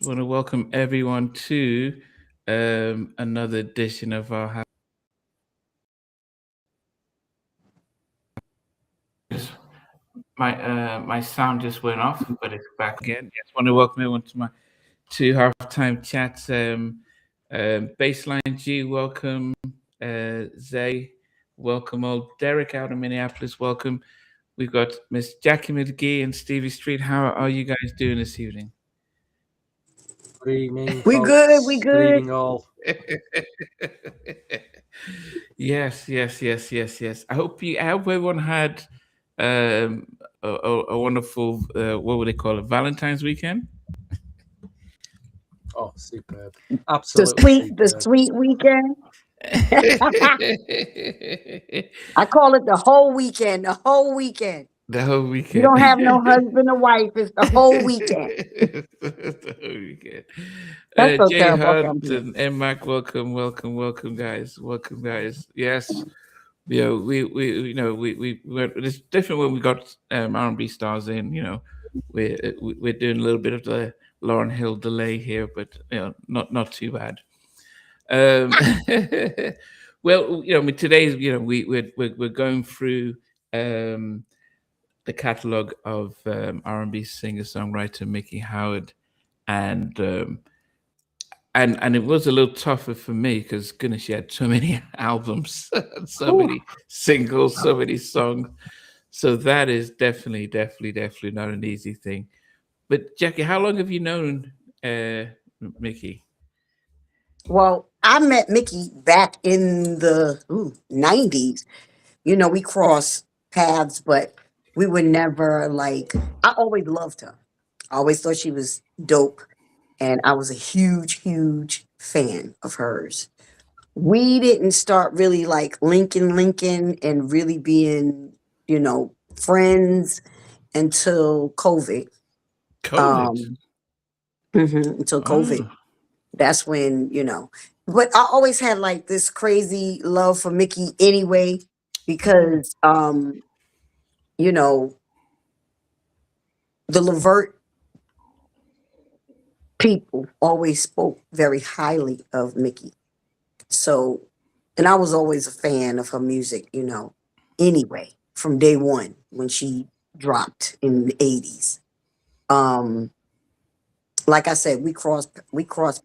Want to welcome everyone to another edition of our my sound just went off, but it's back again. Yes, want to welcome everyone to my two halftime chats. Baseline G, welcome. Zay, welcome. Old Derek out of Minneapolis, welcome. We've got Miss Jacci McGhee and Stevie Street. How are you guys doing this evening? Good evening, We folks. good, we Good good. evening, all. Yes. I hope everyone had a wonderful what would they call it? Valentine's weekend. Oh, superb! The Absolutely the superb. sweet weekend. I call it the whole weekend. The whole weekend. The whole You weekend. don't have no husband or wife. It's the whole weekend. The whole weekend. That's so Jay terrible. Okay, I'm Hunt being- and Mac, welcome, guys. Welcome, guys. Yes, we went. It's different when we got R&B stars in. We're doing a little bit of the Lauren Hill delay here, but not too bad. Well, today's we're going through the catalog of R&B singer-songwriter Miki Howard, and it was a little tougher for me because goodness, she had so many albums, so many singles, so many songs. So that is definitely not an easy thing. But Jackie, how long have you known Miki? Well, I met Mickey back in the 90s. We crossed paths, but we were never like, I always loved her. I always thought she was dope. And I was a huge fan of hers. We didn't start really like linking and really being, friends until COVID. COVID. Until COVID. Oh. That's when, but I always had like this crazy love for Mickey anyway, because the Levert people always spoke very highly of Mickey. So, and I was always a fan of her music, anyway, from day one when she dropped in the 80s. Like I said, we crossed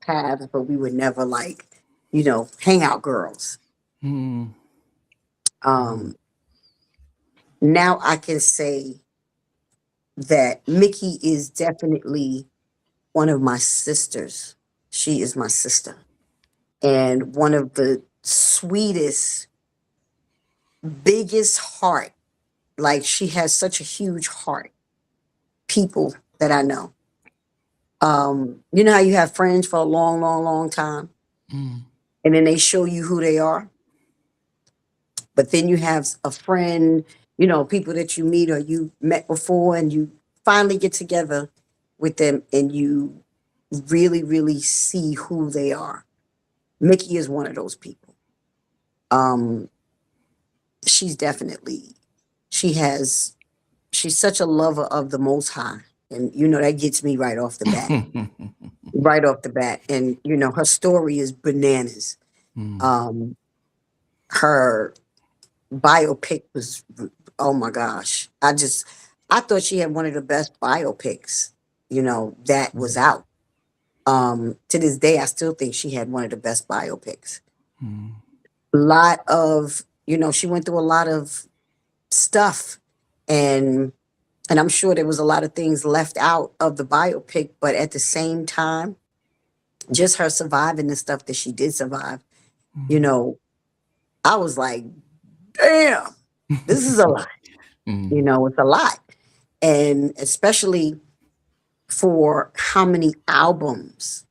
paths, but we were never like, hangout girls. Hmm. Now I can say that Mickey is definitely one of my sisters. She is my sister. And one of the sweetest, biggest heart. Like, she has such a huge heart. People that I know. You know how you have friends for a long time, Mm. and then they show you who they are. But then you have a friend, people that you meet or you met before, and you finally get together with them and you really see who they are. Mickey is one of those people. She's such a lover of the Most High. And, that gets me right off the bat. Right off the bat. And, her story is bananas. Mm. Her biopic was, oh my gosh. I thought she had one of the best biopics, that was out. To this day, I still think she had one of the best biopics. Mm. A lot of, she went through a lot of stuff, and I'm sure there was a lot of things left out of the biopic, but at the same time, just her surviving the stuff that she did survive, I was like, damn, this is a lot. It's a lot. And especially for how many albums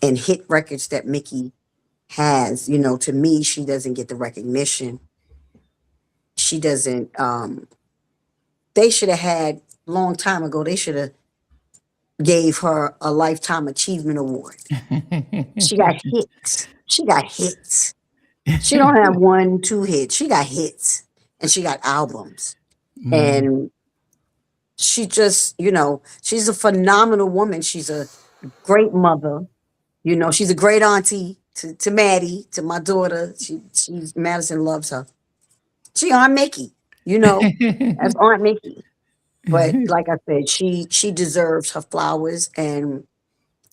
and hit records that Mickey has, to me, she doesn't get the recognition. She doesn't, they should have had, long time ago, they should have gave her a Lifetime Achievement Award. She got hits. She don't have 1, 2 hits. She got hits. And she got albums. And she just, she's a phenomenal woman. She's a great mother. You know, she's a great auntie to Maddie, to my daughter. She's Madison loves her. She Aunt Mickey, you know, that's Aunt Mickey. But like I said, she deserves her flowers, and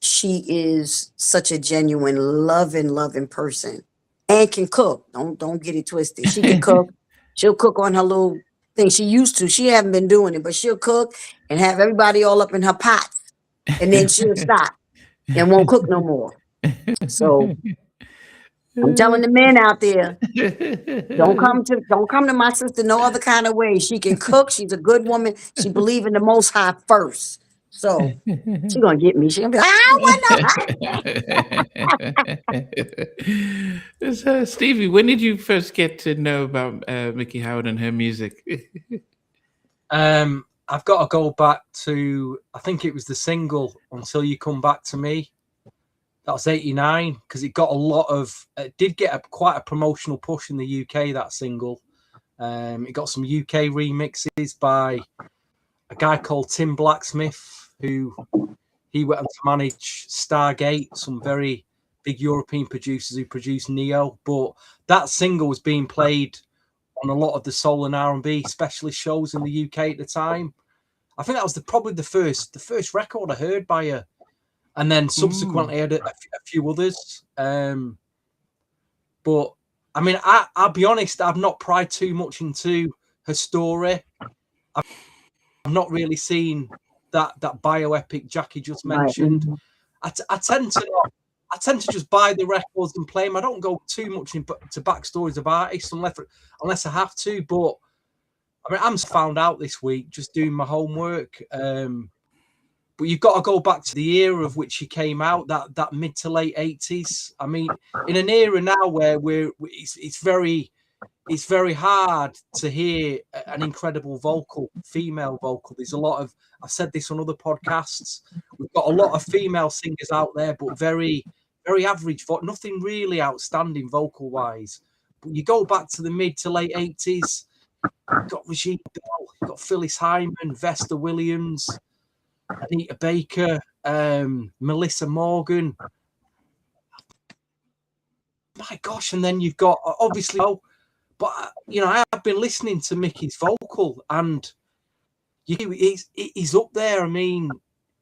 she is such a genuine, loving person, and can cook. Don't get it twisted. She can cook. She'll cook on her little thing. She used to. She haven't been doing it, but she'll cook and have everybody all up in her pots, and then she'll stop and won't cook no more. So I'm telling the men out there, don't come to my sister no other kind of way. She can cook. She's a good woman. She believes in the Most High first. So she's gonna get me. She's gonna be like, I want no. So, Stevie, when did you first get to know about Miki Howard and her music? I've got to go back to, I think it was the single Until You Come Back to Me. That was 89, because it got a lot of, it did get quite a promotional push in the UK, that single. It got some UK remixes by a guy called Tim Blacksmith, who he went on to manage Stargate, some very big European producers who produced Neo. But that single was being played on a lot of the soul and R&B specialist shows in the UK at the time. I think that was probably the first record I heard by her. And then subsequently I had a few others. But I mean, I'll be honest, I've not pried too much into her story. I've not really seen that bioepic Jackie just mentioned. Right. I tend to just buy the records and play them. I don't go too much into backstories of artists unless I have to. But I mean, I'm found out this week just doing my homework. But you've got to go back to the era of which she came out, that mid to late 80s. I mean, in an era now where it's very hard to hear an incredible female vocal. There's a lot of, I've said this on other podcasts, we've got a lot of female singers out there, but very, very average, nothing really outstanding vocal-wise. But you go back to the mid to late 80s, you've got Regina Bell, you've got Phyllis Hyman, Vesta Williams, Anita Baker, Melissa Morgan. My gosh, and then you've got, obviously, but you know, I have been listening to Miki's vocal, and he's up there. I mean,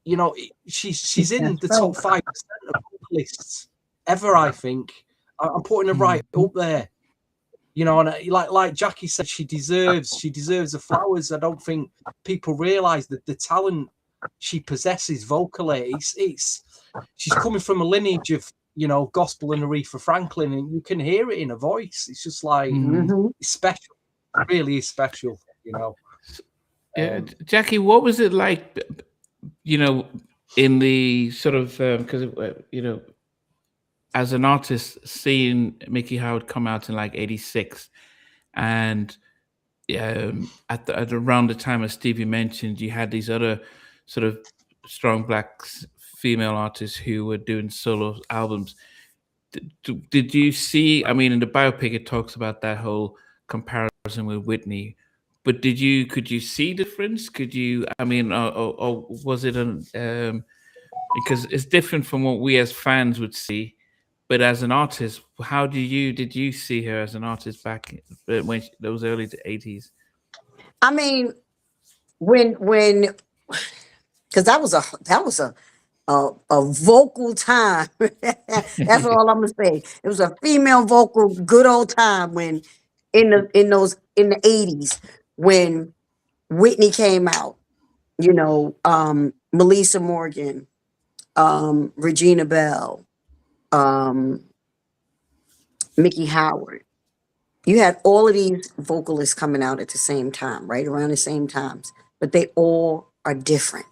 you know, she's in the top 5% of vocalists ever. I think I'm putting her right up there. You know, and like Jackie said, she deserves the flowers. I don't think people realise that the talent she possesses vocally. She's coming from a lineage of, you know, gospel and Aretha Franklin, and you can hear it in her voice. It's just like it's special. It really is special, you know. Jackie, what was it like, you know, in the sort of because you know, as an artist, seeing Miki Howard come out in like '86, and at around the time, as Stevie mentioned, you had these other sort of strong black female artists who were doing solo albums. Did you see, I mean, in the biopic, it talks about that whole comparison with Whitney, but could you see difference? Could you, I mean, or was it because it's different from what we as fans would see, but as an artist, how did you see her as an artist back when those early 80s? I mean, when because that was a vocal time. That's all I'm gonna say. It was a female vocal good old time when in the 80s when Whitney came out, you know, Melissa Morgan, Regina Bell, Miki Howard. You had all of these vocalists coming out at the same time, right around the same times, but they all are different.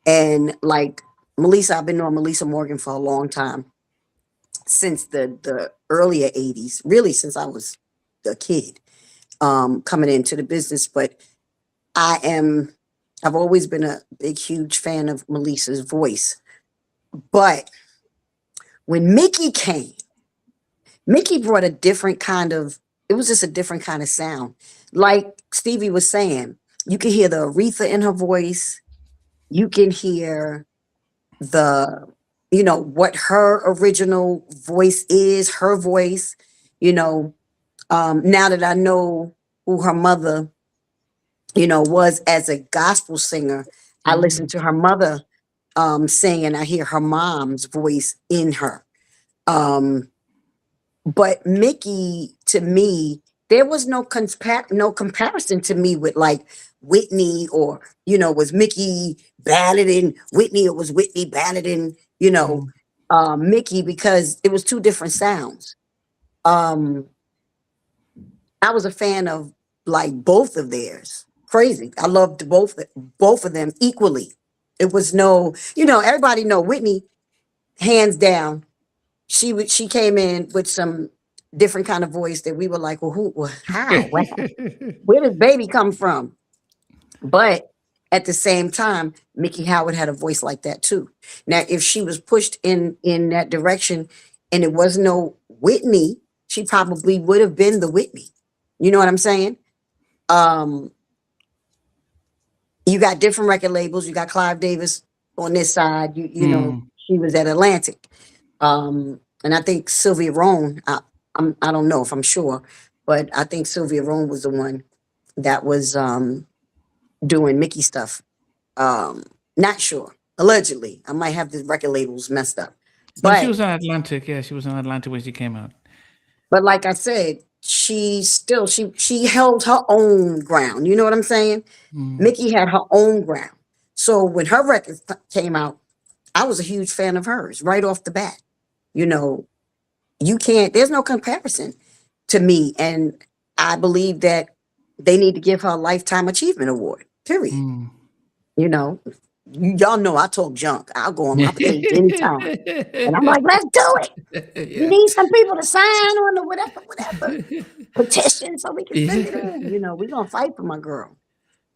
And like Melissa, I've been knowing Melissa Morgan for a long time, since the earlier 80s, really since I was a kid, coming into the business. But I've always been a big, huge fan of Melissa's voice. But when Miki came, Miki brought a different kind of, it was just a different kind of sound. Like Stevie was saying, you can hear the Aretha in her voice. You can hear the, what her original voice is, her voice, you know, now that I know who her mother, was as a gospel singer, I listen to her mother sing, and I hear her mom's voice in her. Um, but Miki, to me, there was no comparison to me with like Whitney, or was Miki better than Whitney, or was Whitney better than Miki, because it was two different sounds. Um, I was a fan of like both of theirs. Crazy. I loved both of them equally. It was no, everybody know Whitney, hands down. She came in with some different kind of voice that we were like, well, how? Where does baby come from? But at the same time, Miki Howard had a voice like that too. Now, if she was pushed in that direction and it was no Whitney, she probably would have been the Whitney. You know what I'm saying? You got different record labels. You got Clive Davis on this side. You know, she was at Atlantic. And I think Sylvia Rhone, I don't know if I'm sure, but I think Sylvia Rhone was the one that was doing Mickey stuff. Not sure. Allegedly. I might have the record labels messed up. But she was on Atlantic. Yeah, she was on Atlantic when she came out. But like I said, she held her own ground. You know what I'm saying? Miki had her own ground. So when her record came out, I was a huge fan of hers right off the bat. There's no comparison to me. And I believe that they need to give her a Lifetime Achievement Award, period. Y'all know I talk junk. I'll go on my page anytime. And I'm like, let's do it. Yeah. You need some people to sign on or whatever petition so we can send it in. We're going to fight for my girl.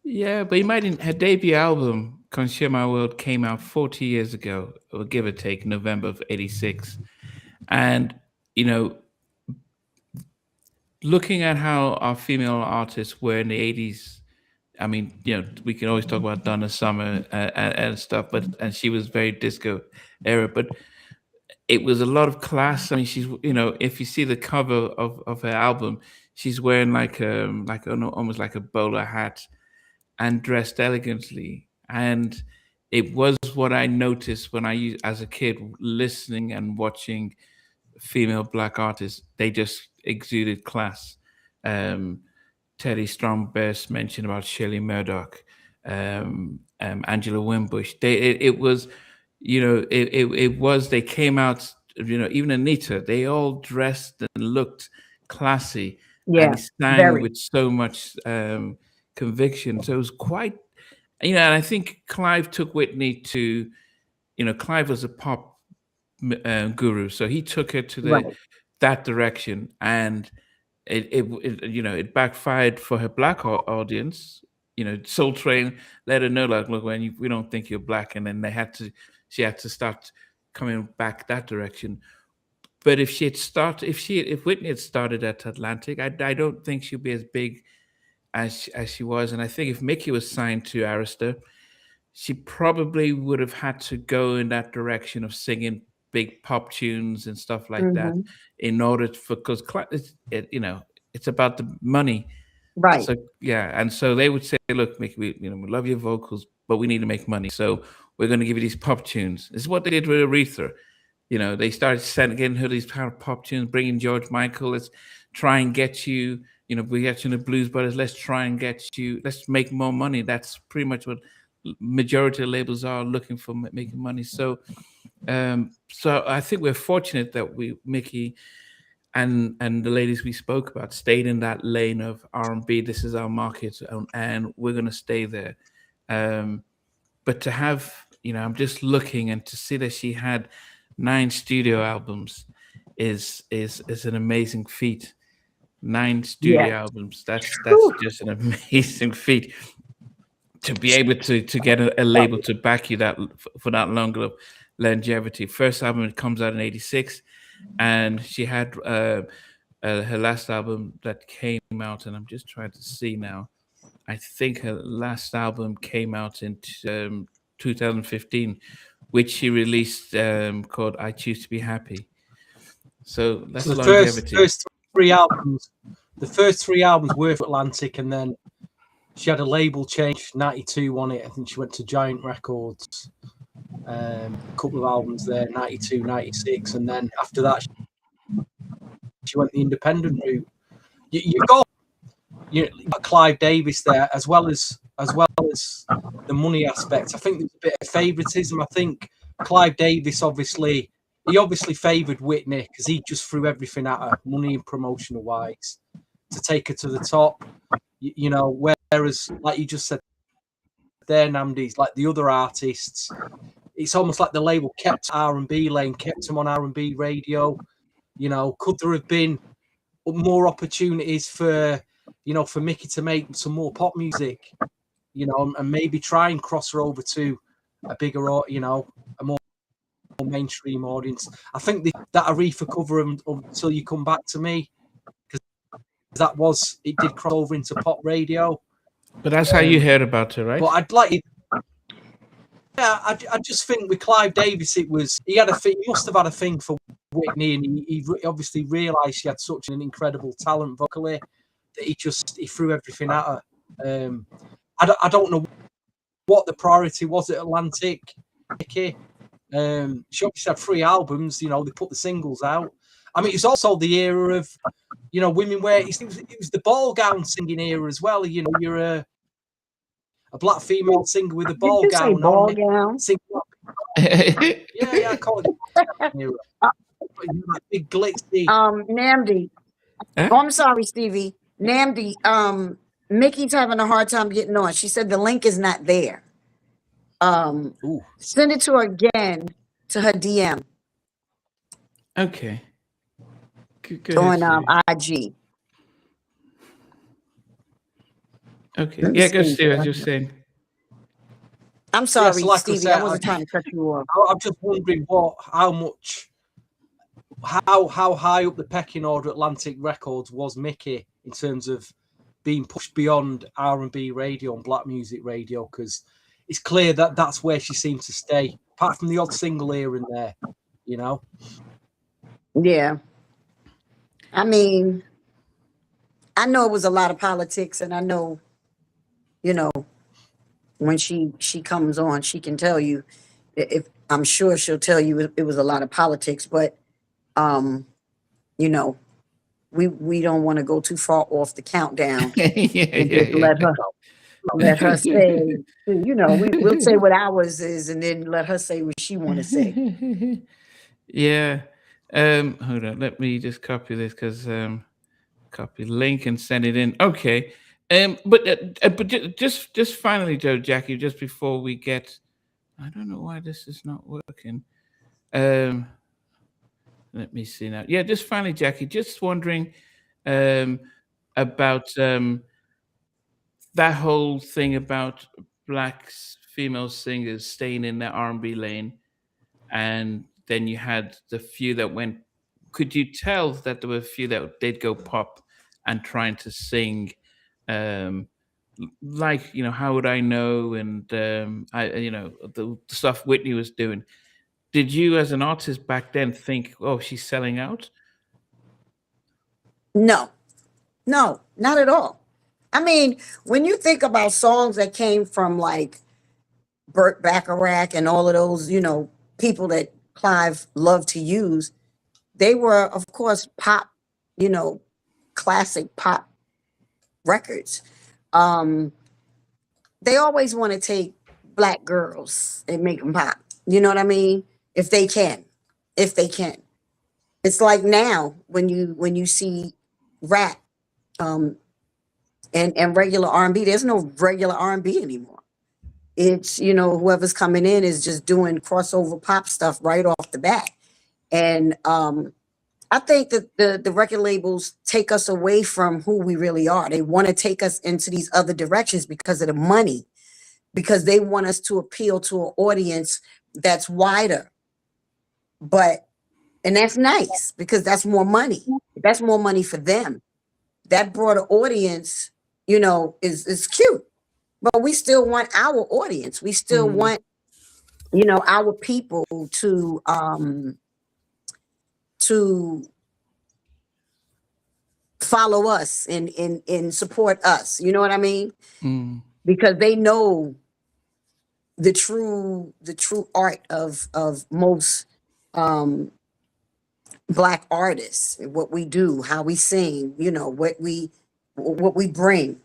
Yeah, but imagine her debut album, Consume My World, came out 40 years ago, or give or take, November of 86. And, looking at how our female artists were in the 80s, I mean, we can always talk about Donna Summer and stuff, and she was very disco era, but it was a lot of class. I mean, she's, if you see the cover of her album, she's wearing almost like a bowler hat and dressed elegantly. And it was what I noticed when as a kid, listening and watching female Black artists, they just exuded class. Teddy Strong-Best mentioned about Shelley Murdoch, Angela Wimbush. It was, they came out, even Anita, they all dressed and looked classy. Yeah, and sang with so much conviction. So it was quite, and I think Clive took Whitney to, Clive was a pop guru, so he took her to that direction, and it backfired for her Black audience. Soul Train let her know, like, look, we don't think you're Black, and then she had to start coming back that direction. But if Whitney had started at Atlantic, I don't think she'd be as big as she was. And I think if Miki was signed to Arista, she probably would have had to go in that direction of singing big pop tunes and stuff like that in order because it's about the money, right? So and so they would say, look, Miki, we love your vocals, but we need to make money, so we're going to give you these pop tunes. This is what they did with Aretha. They started getting her these pop tunes, bringing George Michael. Let's try and get you. We get you in the Blues Brothers. Let's try and get you. Let's make more money. That's pretty much what majority of labels are looking for, making money. So I think we're fortunate that Miki and the ladies we spoke about stayed in that lane of R&B. This is our market, and we're going to stay there. But to have, I'm just looking, and to see that she had 9 studio albums is an amazing feat. 9 studio albums. That's just an amazing feat. To be able to get a label to back you that for that long of longevity. First album comes out in 86, and she had her last album that came out, and I'm just trying to see now. I think her last album came out in 2015, which she released called "I Choose to Be Happy." So that's the longevity. first three albums were for Atlantic, and then she had a label change, 92 on it. I think she went to Giant Records. A couple of albums there, 92, 96, and then after that she went the independent route. You've got Clive Davis there, as well as the money aspect. I think there's a bit of favoritism. I think Clive Davis obviously favoured Whitney because he just threw everything at her, money and promotional wise, to take her to the top. You know, whereas like you just said there, Namdi's like the other artists, it's almost like the label kept R&B lane, kept them on R&B radio. You know, could there have been more opportunities for Miki to make some more pop music, you know, and maybe try and cross her over to a bigger, you know, a more mainstream audience? I think that Aretha cover Until You Come Back to Me, because it did cross over into pop radio. But that's how you heard about her, right? But I'd like it. Yeah, I just think with Clive Davis, he must have had a thing for Whitney, and he obviously realised she had such an incredible talent vocally that he threw everything at her. I don't know what the priority was at Atlantic. She obviously had 3 albums. You know, they put the singles out. I mean, it's also the era of, you know, women wear. It was the ball gown singing era as well. You know, you're a black female singer with a ball gown ball on. Gown? Yeah, I call it era. Like big glitzy. Namdi. Huh? Oh, I'm sorry, Stevie. Namdi. Mickey's having a hard time getting on. She said the link is not there. Send it to her again, to her DM. Okay. Go on ahead, IG. okay. Yeah, go Steve, as you're saying. I'm sorry, like Stevie. I wasn't trying to cut you off. I'm just wondering how high up the pecking order Atlantic Records was Miki in terms of being pushed beyond R&B radio and black music radio, because it's clear that that's where she seemed to stay, apart from the odd single here and there, you know. Yeah. I mean, I know it was a lot of politics, and I know, you know, when she comes on, she can tell you, if I'm sure she'll tell you it was a lot of politics, but you know, we don't want to go too far off the countdown. Let her say, you know, we'll say what ours is, and then let her say what she want to say. Yeah. Hold on, let me just copy this, because copy link and send it in. Okay. But just finally, Jackie, just before we get, I don't know why this is not working. Let me see now. Yeah, just finally, Jackie, just wondering about that whole thing about black female singers staying in the R&B lane, and then you had the few that went. Could you tell that there were a few that did go pop and trying to sing, like, you know, How Would I Know, and you know, the stuff Whitney was doing? Did you, as an artist back then, think, "Oh, she's selling out"? No, not at all. I mean, when you think about songs that came from like Burt Bacharach and all of those, you know, people that Clive loved to use, they were, of course, pop, you know, classic pop records. They always want to take black girls and make them pop. You know what I mean? If they can. It's like now when you see rap and regular R&B, there's no regular R&B anymore. It's, you know, whoever's coming in is just doing crossover pop stuff right off the bat. And I think that the record labels take us away from who we really are. They want to take us into these other directions because of the money, because they want us to appeal to an audience that's wider. And that's nice, because that's more money. That's more money for them. That broader audience, you know, is cute. But we still want our audience. We still want you know, our people to follow us and support us. You know what I mean? Because they know the true art of most Black artists, what we do, how we sing, you know, what we bring,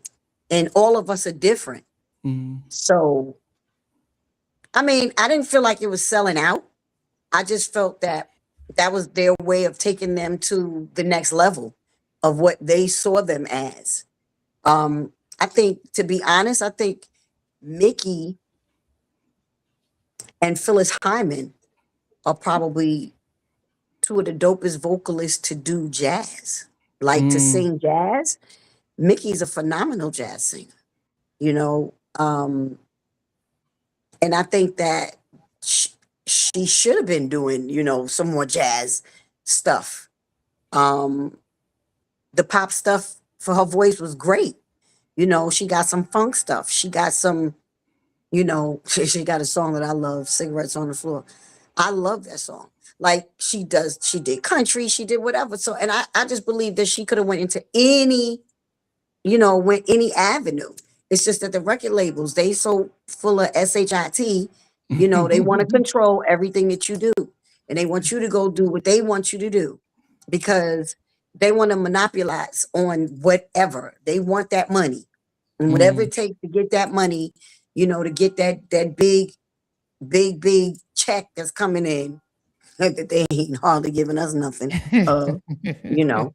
and all of us are different. So I mean, I didn't feel like it was selling out. I just felt that that was their way of taking them to the next level of what they saw them as. I think, to be honest, I think Miki and Phyllis Hyman are probably two of the dopest vocalists to do jazz, like to sing jazz. Miki's a phenomenal jazz singer, you know. And I think that she should have been doing, you know, some more jazz stuff. The pop stuff for her voice was great. You know, she got some funk stuff. She got some, you know, she got a song that I love, Cigarettes on the Floor. I love that song. Like she did country, she did whatever. So, and I just believe that she could have went into any, you know, went any avenue. It's just that the record labels, they so full of shit, you know, they want to control everything that you do. And they want you to go do what they want you to do because they want to monopolize on whatever. They want that money. And whatever it takes to get that money, you know, to get that big check that's coming in, that they ain't hardly giving us nothing. You know.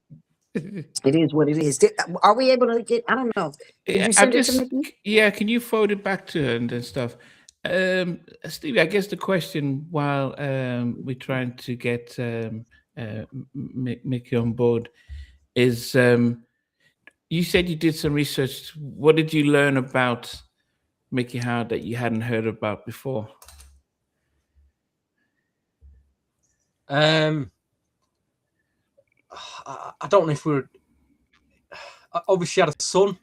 It is what it is. Are we able to get? I don't know. Did you send it to Miki? Yeah, can you forward it back to her and stuff? Stevie, I guess the question while we're trying to get Miki on board is, you said you did some research. What did you learn about Miki Howard that you hadn't heard about before? I don't know if we're obviously had a son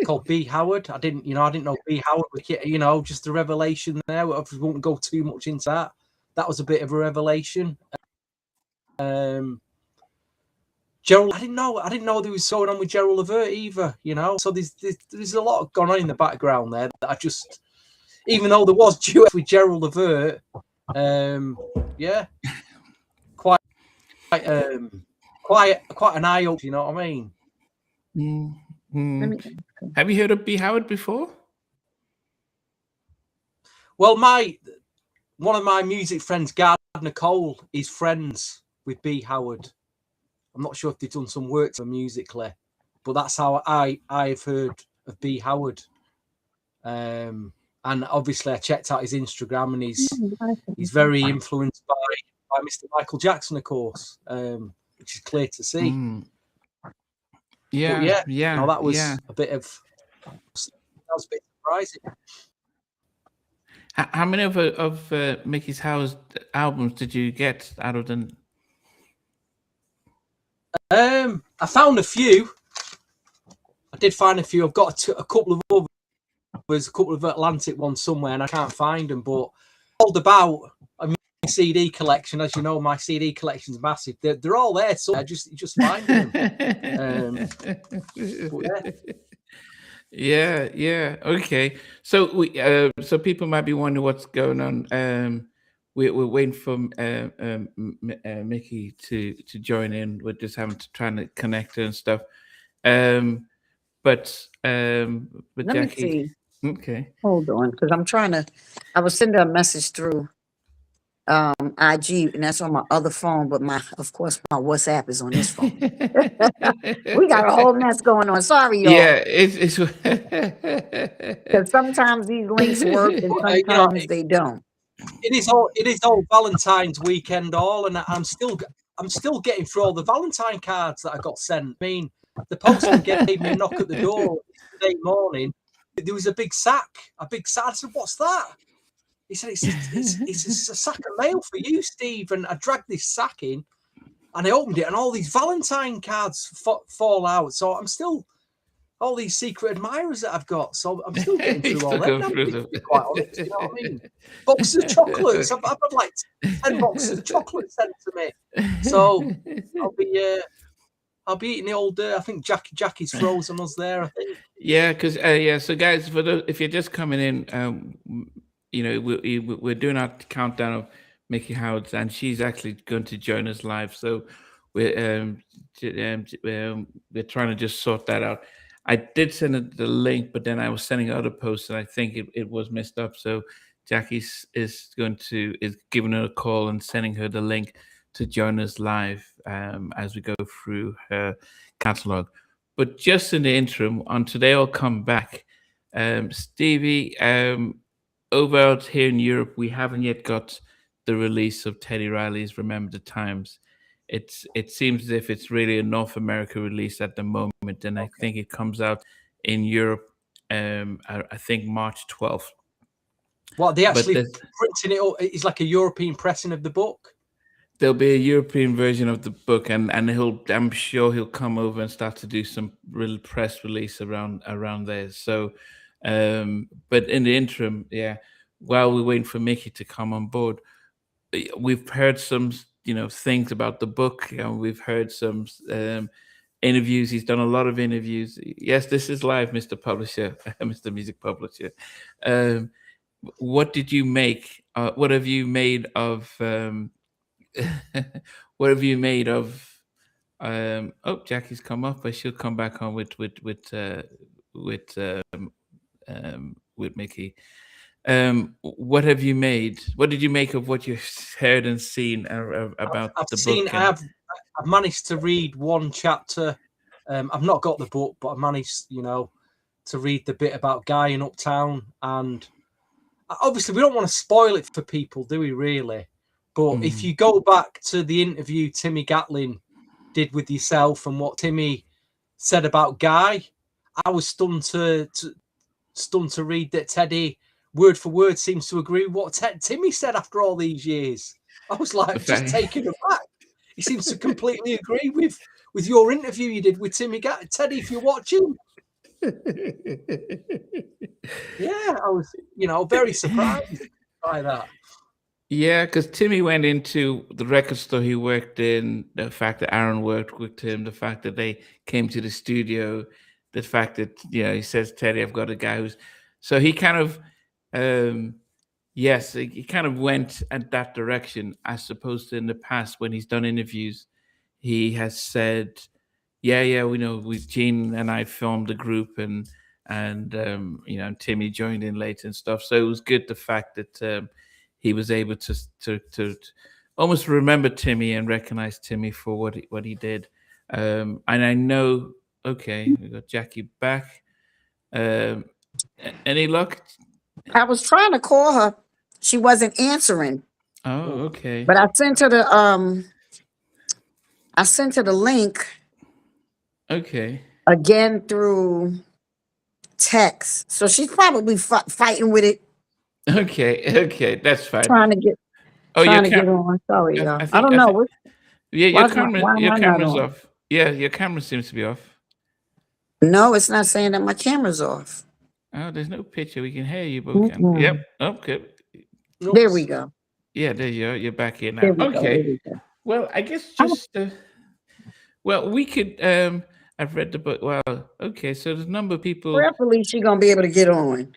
called B Howard. I didn't know B Howard, you know, just a revelation there. I won't go too much into that. That was a bit of a revelation. Gerald, I didn't know there was going on with Gerald Levert either, you know. So there's a lot going on in the background there that I just, even though there was duet with Gerald Levert, yeah, quite an eye opener, you know what I mean? Have you heard of B Howard before? Well, one of my music friends, Gardner Cole, is friends with B Howard. I'm not sure if they've done some work for musically, but that's how I've heard of B Howard. And obviously I checked out his Instagram, and he's very influenced by Mr. Michael Jackson, of course, which is clear to see. Yeah. No, that was a bit surprising. How many of Miki Howard's albums did you get out of them? I found a few. I did find a few. I've got a couple of others, a couple of Atlantic ones somewhere, and I can't find them. But all about a CD collection, as you know, my CD collection's massive. They're all there, so you just find them. Yeah. Okay. So so people might be wondering what's going on. We're waiting for Miki to join in. We're just trying to connect her and stuff. But let Jackie, me see. Okay. Hold on, because I was sending a message through IG, and that's on my other phone, but of course my WhatsApp is on this phone. We got a whole mess going on. Sorry, y'all. Yeah, it's because sometimes these links work and sometimes they don't. It is all Valentine's weekend and I'm still getting through all the Valentine cards that I got sent. I mean, the postman gave me a knock at the door yesterday morning. There was a big sack. I said, "What's that?" He said, it's a sack of mail for you, Steve. And I dragged this sack in, and I opened it, and all these Valentine cards fall out. So I'm still all these secret admirers that I've got. So I'm still getting through all Still that. going through To be quite honest, you know what I mean? Boxes of chocolates. I've had like 10 boxes of chocolate sent to me. So I'll be eating the old. I think Jackie's frozen us there. I think. Yeah, because So guys, if you're just coming in, you know, we're doing our countdown of Miki Howard, and she's actually going to join us live. So we're trying to just sort that out. I did send her the link, but then I was sending other posts, and I think it was messed up. So Jackie is giving her a call and sending her the link to join us live as we go through her catalog. But just in the interim, on Today I'll Come Back, Stevie, over out here in Europe, we haven't yet got the release of Teddy Riley's Remember the Times. It seems as if it's really a North America release at the moment, and I think it comes out in Europe, I think March 12th. What, they actually printing it up? It's like a European pressing of the book? There'll be a European version of the book, and I'm sure he'll come over and start to do some real press release around there. So, but in the interim, yeah, while we're waiting for Miki to come on board, we've heard some, things about the book. We've heard some interviews. He's done a lot of interviews. Yes, this is live, Mr. Publisher, Mr. Music Publisher. What did you make? What have you made of? What have you made of? Jackie's come up, but she'll come back on with Miki. What have you made? What did you make of what you heard and seen about the book? I've managed to read one chapter. I've not got the book, but I managed, to read the bit about Guy in Uptown. And obviously, we don't want to spoil it for people, do we? Really? But if you go back to the interview Timmy Gatlin did with yourself and what Timmy said about Guy, I was stunned to read that Teddy, word for word, seems to agree with what Timmy said after all these years. I was like, just taken aback. He seems to completely agree with your interview you did with Timmy Gatlin. Teddy, if you're watching. Yeah, I was, very surprised by that. Yeah, because Timmy went into the record store he worked in, the fact that Aaron worked with him, the fact that they came to the studio, the fact that, he says, Teddy, I've got a guy who's... So he kind of, he kind of went at that direction, as opposed to in the past when he's done interviews, he has said, we know, with Gene and I filmed the group and Timmy joined in later and stuff. So it was good, the fact that he was able to almost remember Timmy and recognize Timmy for what he did. And I know, we got Jackie back. Any luck? I was trying to call her. She wasn't answering. Oh, okay. But I sent her the link. Okay. Again through text. So she's probably fighting with it. Okay, that's fine. Trying to get on. Sorry, y'all. I don't know. Your camera's off. Yeah, your camera seems to be off. No, it's not saying that my camera's off. Oh, there's no picture. We can hear you, but we can. Yep. Okay. There we go. Yeah, there you are. You're back here now. Okay. Well, I guess just. We could. I've read the book. Well, okay. So there's a number of people. Hopefully, she's gonna be able to get on.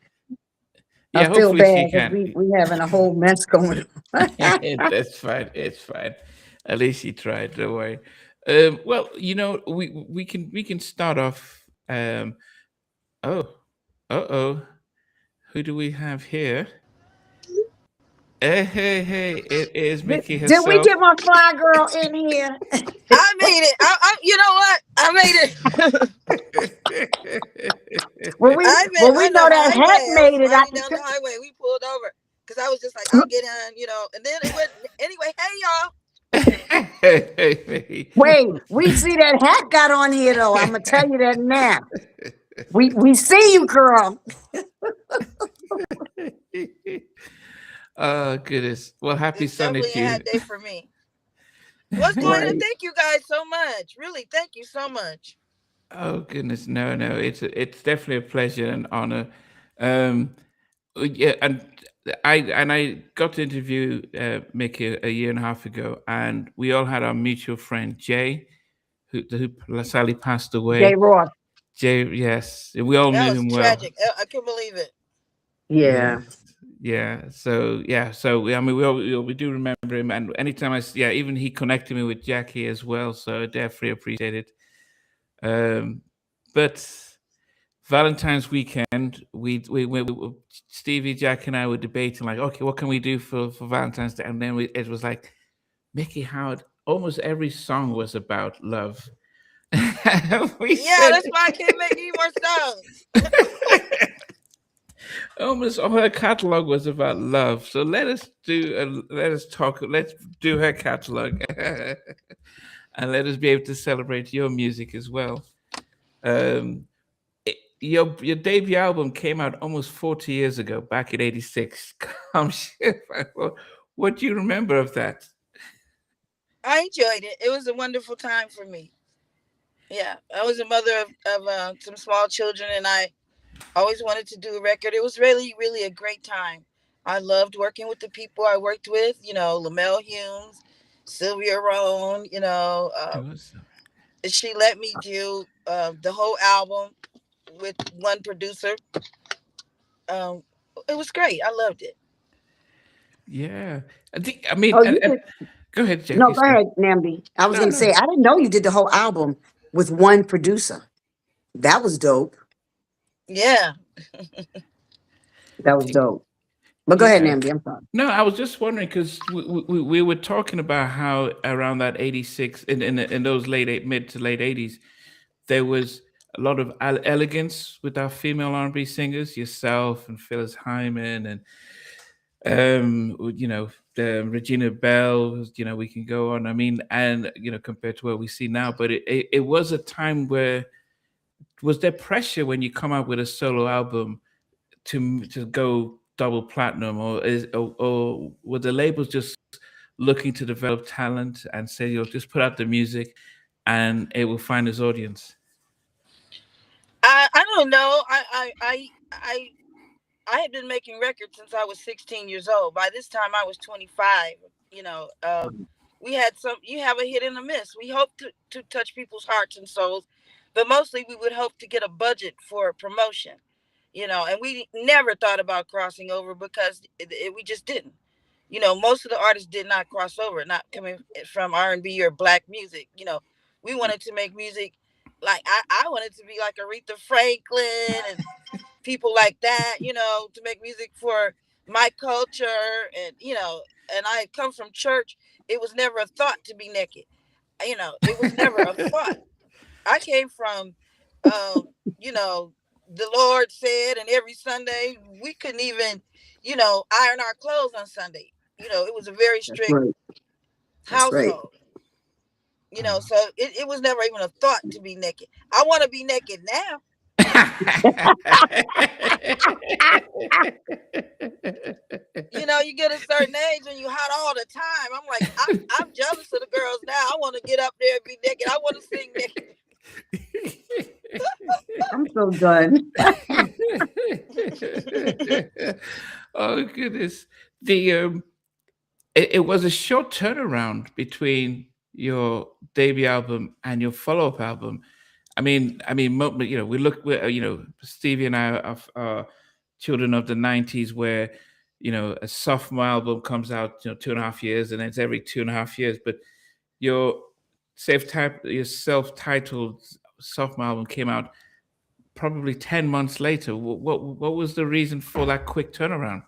Yeah, I feel bad because we having a whole mess going on. That's fine. It's fine. At least you tried. Don't worry. We can start off. Who do we have here? Hey! It is Miki herself. Did we get my fly girl in here? I made it. You know what? I made it. we know that Heck made it. Down the highway, we pulled over because I was just like, I'll get on, and then it went anyway. Hey, y'all. Wait, we see that Heck got on here though. I'm gonna tell you that now. We see you, girl. Oh goodness! Well, happy Sunday to you. Definitely a hot day for me. What's going on? Thank you guys so much. Really, thank you so much. Oh goodness, no, no. It's definitely a pleasure and honor. Um, yeah, and I got to interview Mickey a year and a half ago, and we all had our mutual friend Jay, who sadly passed Jay away. Ross. Jay, yes, we all That knew was him well. tragic. I can't believe it. Yeah. Yes, yeah. So yeah, so I mean, we do remember him, and anytime yeah, even he connected me with Jackie as well. So I definitely appreciate it. Um, but Valentine's weekend, Stevie, Jack, and I were debating like, okay, what can we do for Valentine's Day? And then it was like Mickey Howard. Almost every song was about love. We Yeah, said that's why I can't make any more songs. almost all her catalog was about love. So let's do her catalog, and let us be able to celebrate your music as well. Um, your debut album came out almost 40 years ago, back in '86. Come shit. What do you remember of that? I enjoyed it. It was a wonderful time for me. Yeah, I was a mother of some small children, and I always wanted to do a record. It was really, really a great time. I loved working with the people I worked with. Lamel Humes, Sylvia Rohn. It was. She let me do the whole album with one producer. Um, it was great. I loved it. Yeah. I mean, Oh, you did. go ahead, No, Jackie. go ahead, Nambi. I was No, going to say, no. I didn't know you did the whole album with one producer. That was dope. Yeah. That was dope. But go ahead, Yeah. Nambi. I'm sorry. No, I was just wondering because we were talking about how around that '86 in those mid to late '80s there was a lot of elegance with our female R&B singers, yourself and Phyllis Hyman and the Regina Bell. We can go on. I mean, and compared to what we see now, but it was a time where was there pressure when you come out with a solo album to go double platinum, or were the labels just looking to develop talent and say you'll just put out the music and it will find its audience? I don't know. I had been making records since I was 16 years old. By this time, I was 25. We had you have a hit and a miss. We hope to touch people's hearts and souls, but mostly we would hope to get a budget for promotion, and we never thought about crossing over because we just didn't. Most of the artists did not cross over, not coming from R&B or black music. We wanted to make music like I wanted to be like Aretha Franklin and people like that, to make music for my culture. And I come from church. It was never a thought to be naked. It was never a thought. I came from, the Lord said, and every Sunday we couldn't even, iron our clothes on Sunday. It was a very That's strict right. That's right. household. So it was never even a thought to be naked. I want to be naked now. You get a certain age and you hot all the time. I'm like, I'm jealous of the girls now. I want to get up there and be naked. I want to sing naked. I'm so done. Oh goodness. It was a short turnaround between your debut album and your follow-up album. I mean, Stevie and I are children of the '90s, where a sophomore album comes out 2.5 years, and it's every 2.5 years. But your self-titled sophomore album came out probably 10 months later. What was the reason for that quick turnaround?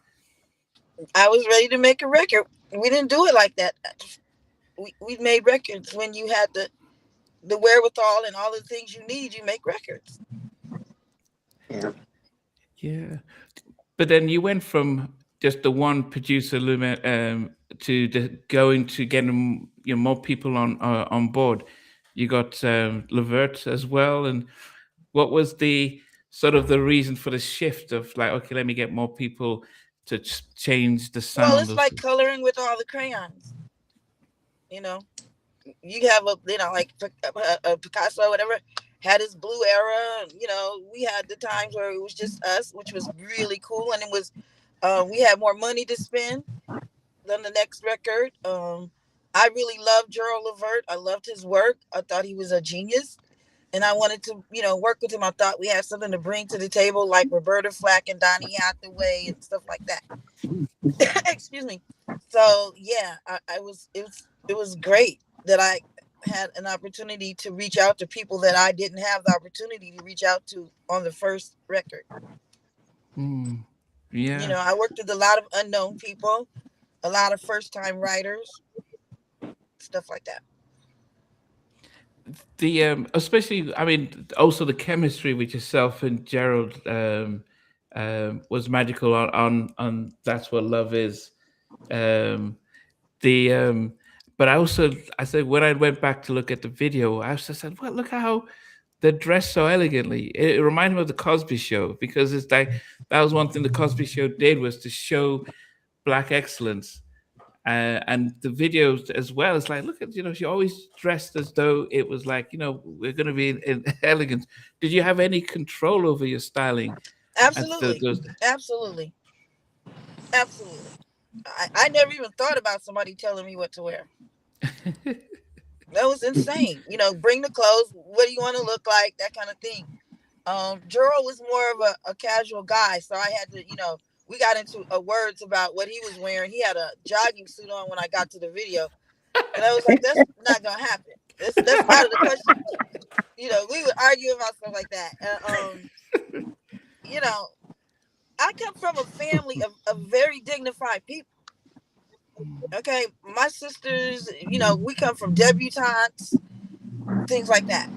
I was ready to make a record. We didn't do it like that. We made records when you had the wherewithal and all the things you need. You make records. Yeah. But then you went from just the one producer, to going to getting more people on board. You got Levert as well. And what was the sort of the reason for the shift of like, okay, let me get more people to change the sound? Well, it's like coloring with all the crayons. You have like a Picasso or whatever, had his blue era. You know, we had the times where it was just us, which was really cool, and it was we had more money to spend than the next record. I really loved Gerald Levert. I loved his work. I thought he was a genius, and I wanted to, you know, work with him. I thought we had something to bring to the table, like Roberta Flack and Donny Hathaway and stuff like that. Excuse me. So yeah, it was great that I had an opportunity to reach out to people that I didn't have the opportunity to reach out to on the first record. Yeah. You know, I worked with a lot of unknown people, a lot of first-time writers, stuff like that. The especially, I mean, also the chemistry with yourself and Gerald was magical on That's What Love Is. But I said when I went back to look at the video, I just said, well, look how they're dressed so elegantly. It reminded me of the Cosby Show, because it's like that was one thing the Cosby Show did, was to show Black excellence. And the videos as well, it's like, look at, you know, she always dressed as though it was like, you know, we're going to be in elegance. Did you have any control over your styling? Absolutely. Absolutely. I never even thought about somebody telling me what to wear. That was insane. You know, bring the clothes. What do you want to look like? That kind of thing. Gerald was more of a casual guy, so I had to, you know, we got into words about what he was wearing. He had a jogging suit on when I got to the video, and I was like, "That's not gonna happen. That's out of the question." You know, we would argue about stuff like that. You know, I come from a family of very dignified people. Okay, my sisters, you know, we come from debutantes, things like that.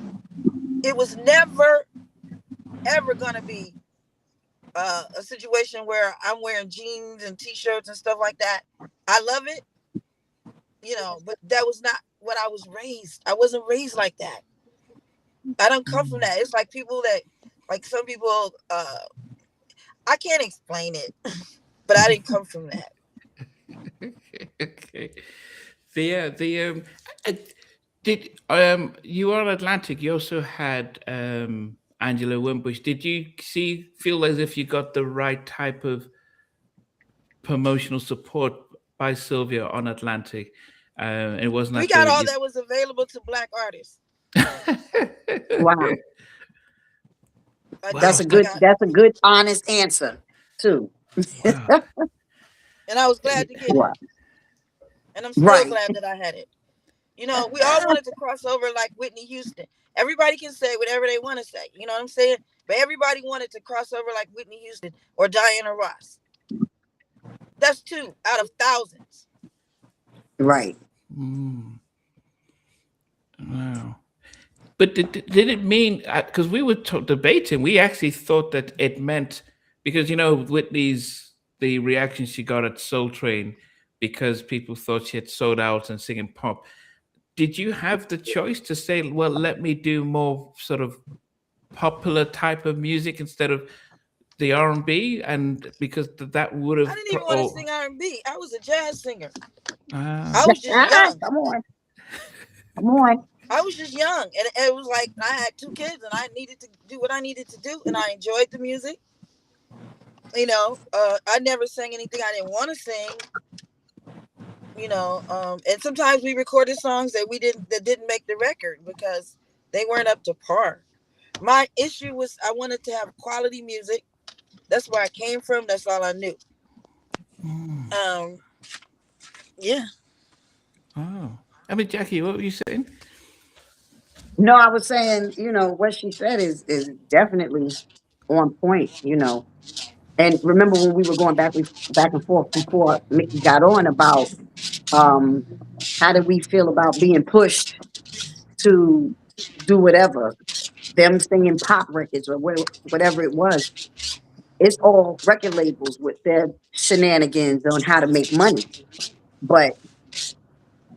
It was never, ever gonna be a situation where I'm wearing jeans and t-shirts and stuff like that. I love it, you know, but that was not what I was raised. I wasn't raised like that. I don't come from that. It's like people that, like some people, I can't explain it, but I didn't come from that. Okay. Did you were on Atlantic? You also had Angela Wimbush. Did you feel as if you got the right type of promotional support by Sylvia on Atlantic? It wasn't. We got all that was available to Black artists. Wow. That's a good, honest answer too. Wow. And I was glad to get it. And I'm still glad that I had it. You know, we all wanted to cross over like Whitney Houston. Everybody can say whatever they want to say. You know what I'm saying? But everybody wanted to cross over like Whitney Houston or Diana Ross. That's 2 out of thousands. Right. Wow. But did it mean, because we were debating, we actually thought that it meant, because, you know, the reaction she got at Soul Train, because people thought she had sold out and singing pop. Did you have the choice to say, well, let me do more sort of popular type of music instead of the R&B? And because that would have... I didn't even want to sing R&B. I was a jazz singer. I was just young. Come on. I was just young. And it was like, I had 2 kids and I needed to do what I needed to do. And I enjoyed the music. You know, I never sang anything I didn't want to sing. You know, and sometimes we recorded songs that didn't make the record because they weren't up to par. My issue was I wanted to have quality music. That's where I came from. That's all I knew. Yeah. Oh, I mean, Jackie, what were you saying? No, I was saying, you know, what she said is definitely on point, you know. And remember when we were going back and forth before Miki got on about how did we feel about being pushed to do whatever, them singing pop records or whatever it was. It's all record labels with their shenanigans on how to make money. But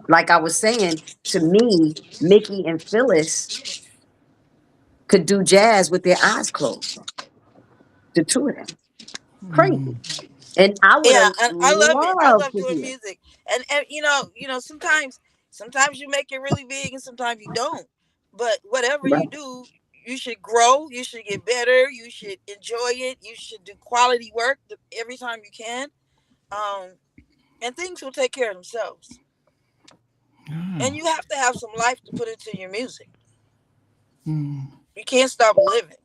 like I was saying, to me, Miki and Phyllis could do jazz with their eyes closed. The 2 of them. Crazy. And I would I love it. I love doing music. And you know, sometimes you make it really big and sometimes you don't. But whatever you do, you should grow, you should get better, you should enjoy it, you should do quality work every time you can, and things will take care of themselves. And you have to have some life to put into your music. You can't stop living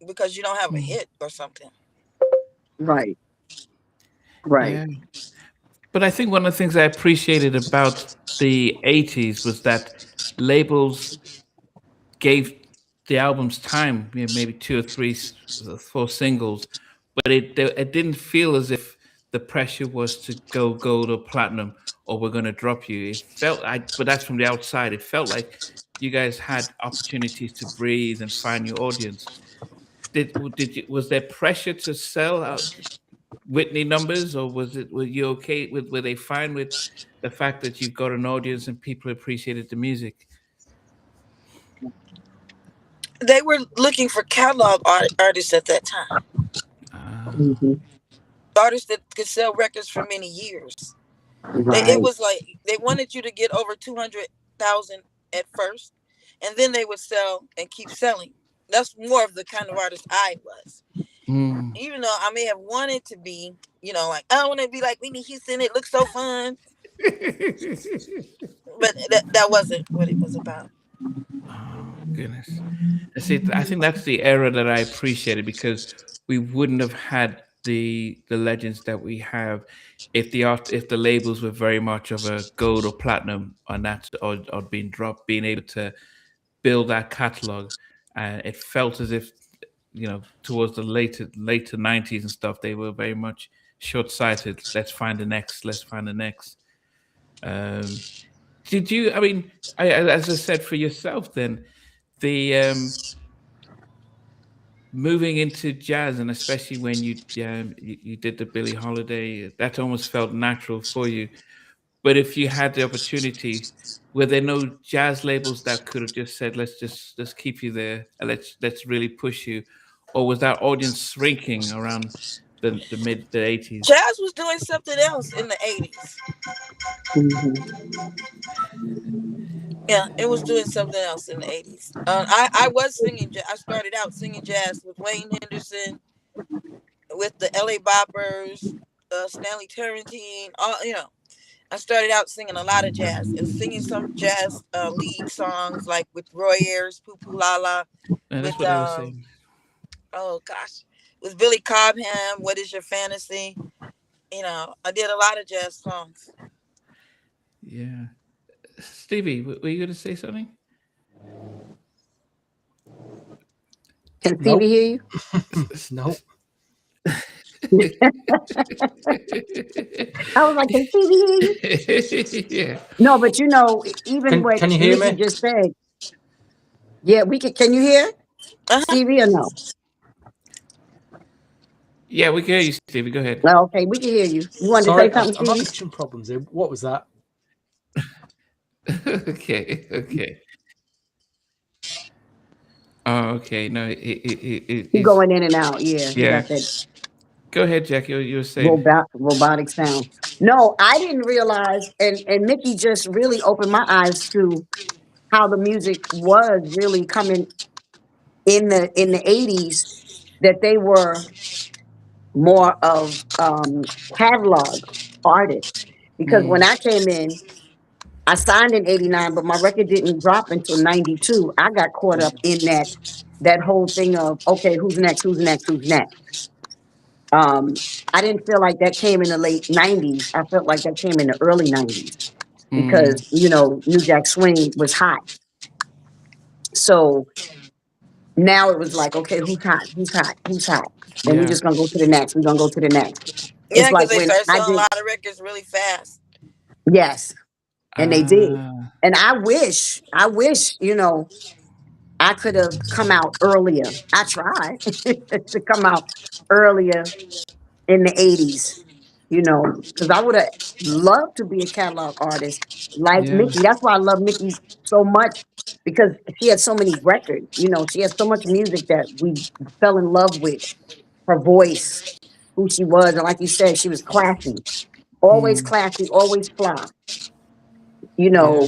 because you don't have a hit or something. Right. Right. Yeah. But I think one of the things I appreciated about the 80s was that labels gave the albums time, maybe 2 or 3, 4 singles, but it didn't feel as if the pressure was to go gold or platinum or we're going to drop you. It felt but that's from the outside. It felt like you guys had opportunities to breathe and find your audience. Was there pressure to sell out Whitney numbers, or were you okay were they fine with the fact that you've got an audience and people appreciated the music? They were looking for catalog artists at that time. Artists that could sell records for many years. Right. It was like they wanted you to get over 200,000 at first, and then they would sell and keep selling. That's more of the kind of artist I was. Even though I may have wanted to be, like, I want to be like Whitney Houston. It looks so fun. But that wasn't what it was about. Oh, goodness. See, I think that's the era that I appreciated, because we wouldn't have had the legends that we have if the labels were very much of a gold or platinum on that, or being dropped, being able to build that catalog. It felt as if, towards the later 90s and stuff, they were very much short-sighted. Let's find the next. Did you, as I said, for yourself then, the moving into jazz, and especially when you did the Billie Holiday, that almost felt natural for you. But if you had the opportunity, were there no jazz labels that could have just said, let's keep you there, and let's really push you? Or was that audience shrinking around the mid 80s? Jazz was doing something else in the 80s. Yeah, it was doing something else in the 80s. I was singing. I started out singing jazz with Wayne Henderson, with the LA Boppers, Stanley Turrentine. I started out singing a lot of jazz and singing some jazz lead songs, like with Roy Ayers, Poo Poo La La. That's what I was saying. Oh gosh, with Billy Cobham, What Is Your Fantasy? I did a lot of jazz songs. Yeah. Stevie, were you going to say something? Can Stevie hear you? No. I was like, can Stevie hear you? Yeah. No, but even what can you hear me? just said. Yeah, we can. Can you hear Stevie or no? Yeah, we can hear you, Stevie. Go ahead. Well, okay, we can hear you. You want to say something, I'm having Stevie? some problems here. What was that? Okay. Oh, okay. No, He's going in and out. Yeah. Yeah. That Go ahead, Jackie. You were saying robotic sound. No, I didn't realize, and Miki just really opened my eyes to how the music was really coming in the 80s, that they were more of catalog artists. Because when I came in, I signed in 89, but my record didn't drop until 92. I got caught up in that whole thing of, okay, who's next? I didn't feel like that came in the late 90s. I felt like that came in the early 90s because, New Jack Swing was hot. So now it was like, okay, who's hot? And we're just going to go to the next. Yeah, because they started selling a lot of records really fast. Yes. And they did. And I wish, I could have come out earlier. I tried to come out earlier in the 80s, because I would have loved to be a catalog artist like Miki. That's why I love Miki so much, because she had so many records. She has so much music that we fell in love with. Her voice, who she was. And like you said, she was classy. Always classy, always fly. And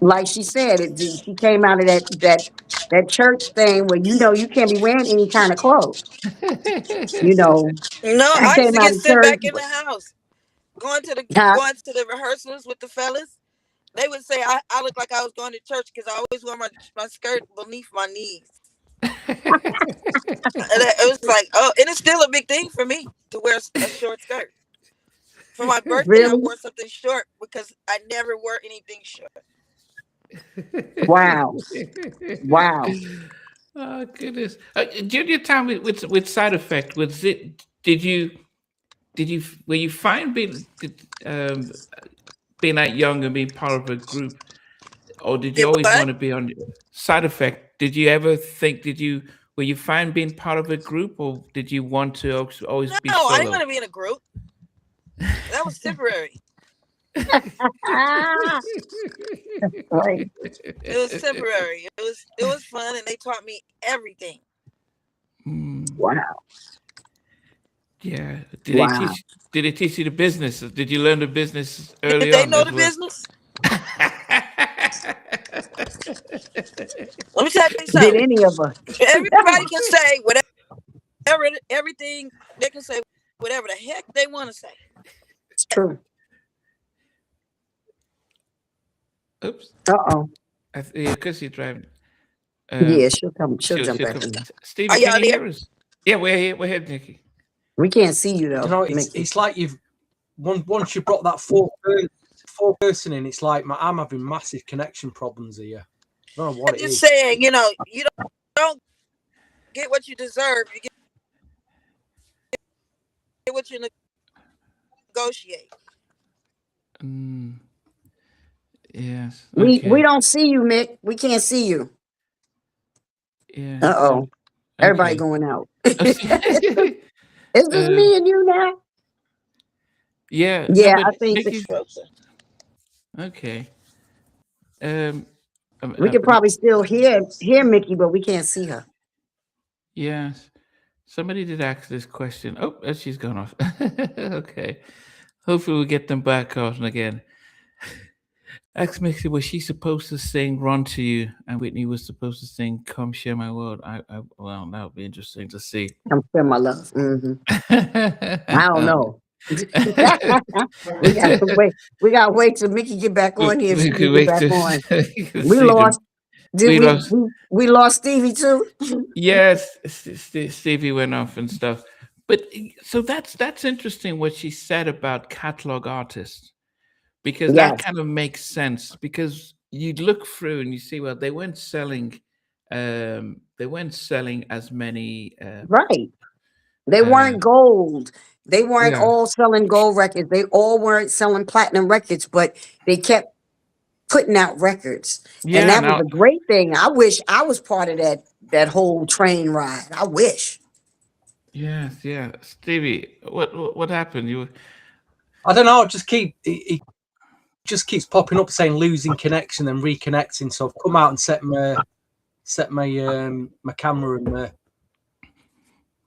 Like she said, she came out of that church thing where you can't be wearing any kind of clothes. You know, No, she I used came to out get of sent church. back in the house, going to Huh? the rehearsals with the fellas. They would say I look like I was going to church because I always wore my skirt beneath my knees. And it was like, oh, and it's still a big thing for me to wear a short skirt. For my birthday, I Really? wore something short because I never wore anything short. Wow. Wow. Oh goodness! During your time with Side Effect, was it? Were you fine being that young and being part of a group, or did you Did always what? want to be on Side Effect? Did you ever think? Were you fine being part of a group, or did you want to always be No, I didn't solo? want to be in a group. That was temporary. Ah, right. It was temporary. It was fun, and they taught me everything. Wow. Yeah. Wow. Did they teach you the business? Did you learn the business Did early they on know as the well? business? Let me tell you Did something. any of us? Everybody can say whatever, everything. They can say whatever the heck they want to say. It's true. Oops. Uh-oh. Yeah, because you're driving. Yeah, she'll come. She'll She'll jump back come. in. Stevie, Are can y'all you there? hear us? Yeah, we're here. We're here, Nikki. We can't see you though. You know, it's like you've once you brought that fourth person in, it's like I'm having massive connection problems here. I don't know what I'm it just is. saying, you don't get what you deserve. You get what you negotiate. Yes. We Okay. don't see you, Mick. We can't see you. Yeah. Uh-oh. Everybody Okay. going out. Okay. Is this me and you now? Yeah. Yeah, No, I but think Nikki. Okay. we could probably still hear Mickey, but we can't see her. Yes. Somebody did ask this question. Oh, she's gone off. Okay. Hopefully we'll get them back on again. Ask Mixie, was she supposed to sing Run to You? And Whitney was supposed to sing Come Share My World. Well, that would be interesting to see. Come share my love. I don't know. We gotta wait till Mickey get back on here. If she can get back on. We lost. We lost Stevie too? Yes, Stevie went off and stuff. But so that's interesting what she said about catalog artists, because that Yes. kind of makes sense, because you look through and you see, well, they weren't selling as many Right. They weren't gold. They weren't yeah. all selling gold records. They all weren't selling platinum records, but they kept putting out records. And that was a great thing. I wish I was part of that whole train ride. I wish. Yes, yeah. Stevie, what happened? I don't know. It just keeps popping up saying losing connection and reconnecting. So I've come out and set my camera and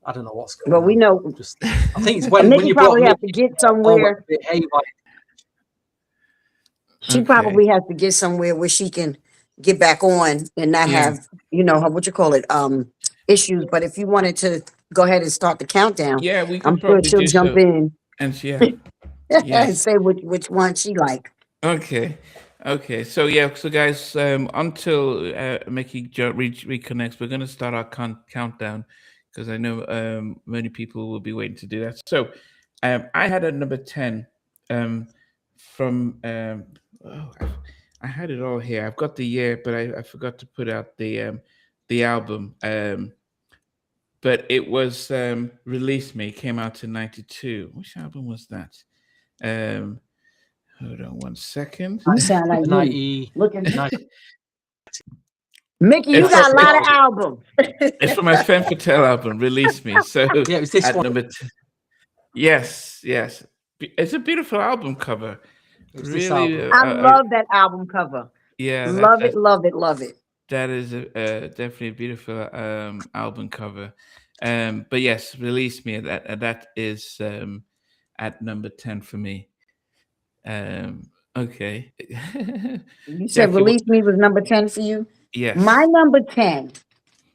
I don't know what's going on. But we know. I think it's when you probably have to get somewhere. She probably has to get somewhere where she can get back on and not have, issues. But if you wanted to go ahead and start the countdown, yeah, we can I'm sure she'll jump in and and say which one she like. Okay. So guys, until Mickey reconnects, we're going to start our countdown, because I know many people will be waiting to do that. So I had a number 10 from I had it all here. I've got the year, but I forgot to put out the album. But it was Release Me, came out in 92. Which album was that? Hold on one second. You sound like 90. Mickey, you got a lot of albums. It's from my Femme Fatale album, Release Me. So yeah, it's this one. Number 10. Yes. It's a beautiful album cover. Really, I love that album cover. Yeah, love it. That is definitely a beautiful album cover. But yes, Release Me. That is at number 10 for me. Okay. You said Release Me was number 10 for you? Yes. My number 10,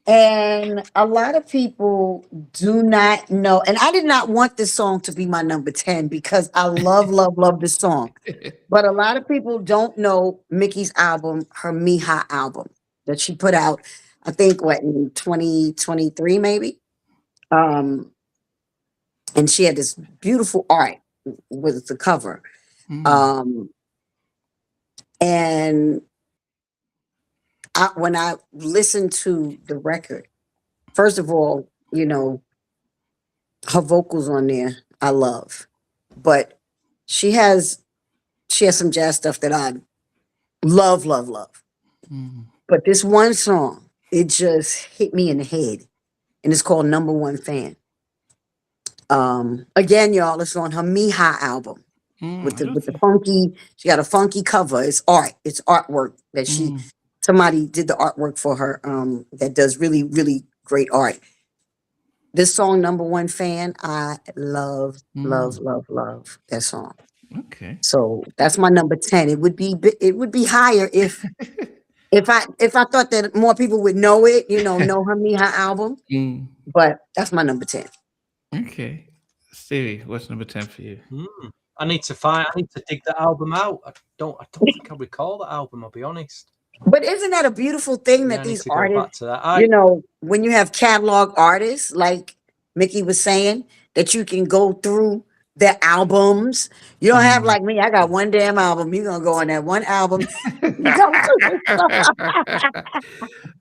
and a lot of people do not know, and I did not want this song to be my number 10 because I love, love, love this song. But a lot of people don't know Miki's album, her Mija album that she put out, I think, in 2023 maybe? And she had this beautiful art with the cover. And when I listened to the record, first of all, you know, her vocals on there, I love. But she has some jazz stuff that I love, love, love. But this one song, it just hit me in the head. And it's called Number One Fan. Again, y'all, it's on her Mija album. With the funky, she got a funky cover. It's art. It's artwork that somebody did the artwork for her. That does really, really great art. This song, Number One Fan, I love, love, love, love that song. Okay. So that's my number 10. It would be higher if I thought that more people would know it. You know her Mija album. But that's my number 10. Okay, Stevie, what's number 10 for you? I need to dig the album out. I don't think I recall the album, I'll be honest. But isn't that a beautiful thing that these artists, you know, when you have catalog artists, like Miki was saying, that you can go through their albums. You don't have like me, I got one damn album. You're gonna go on that one album.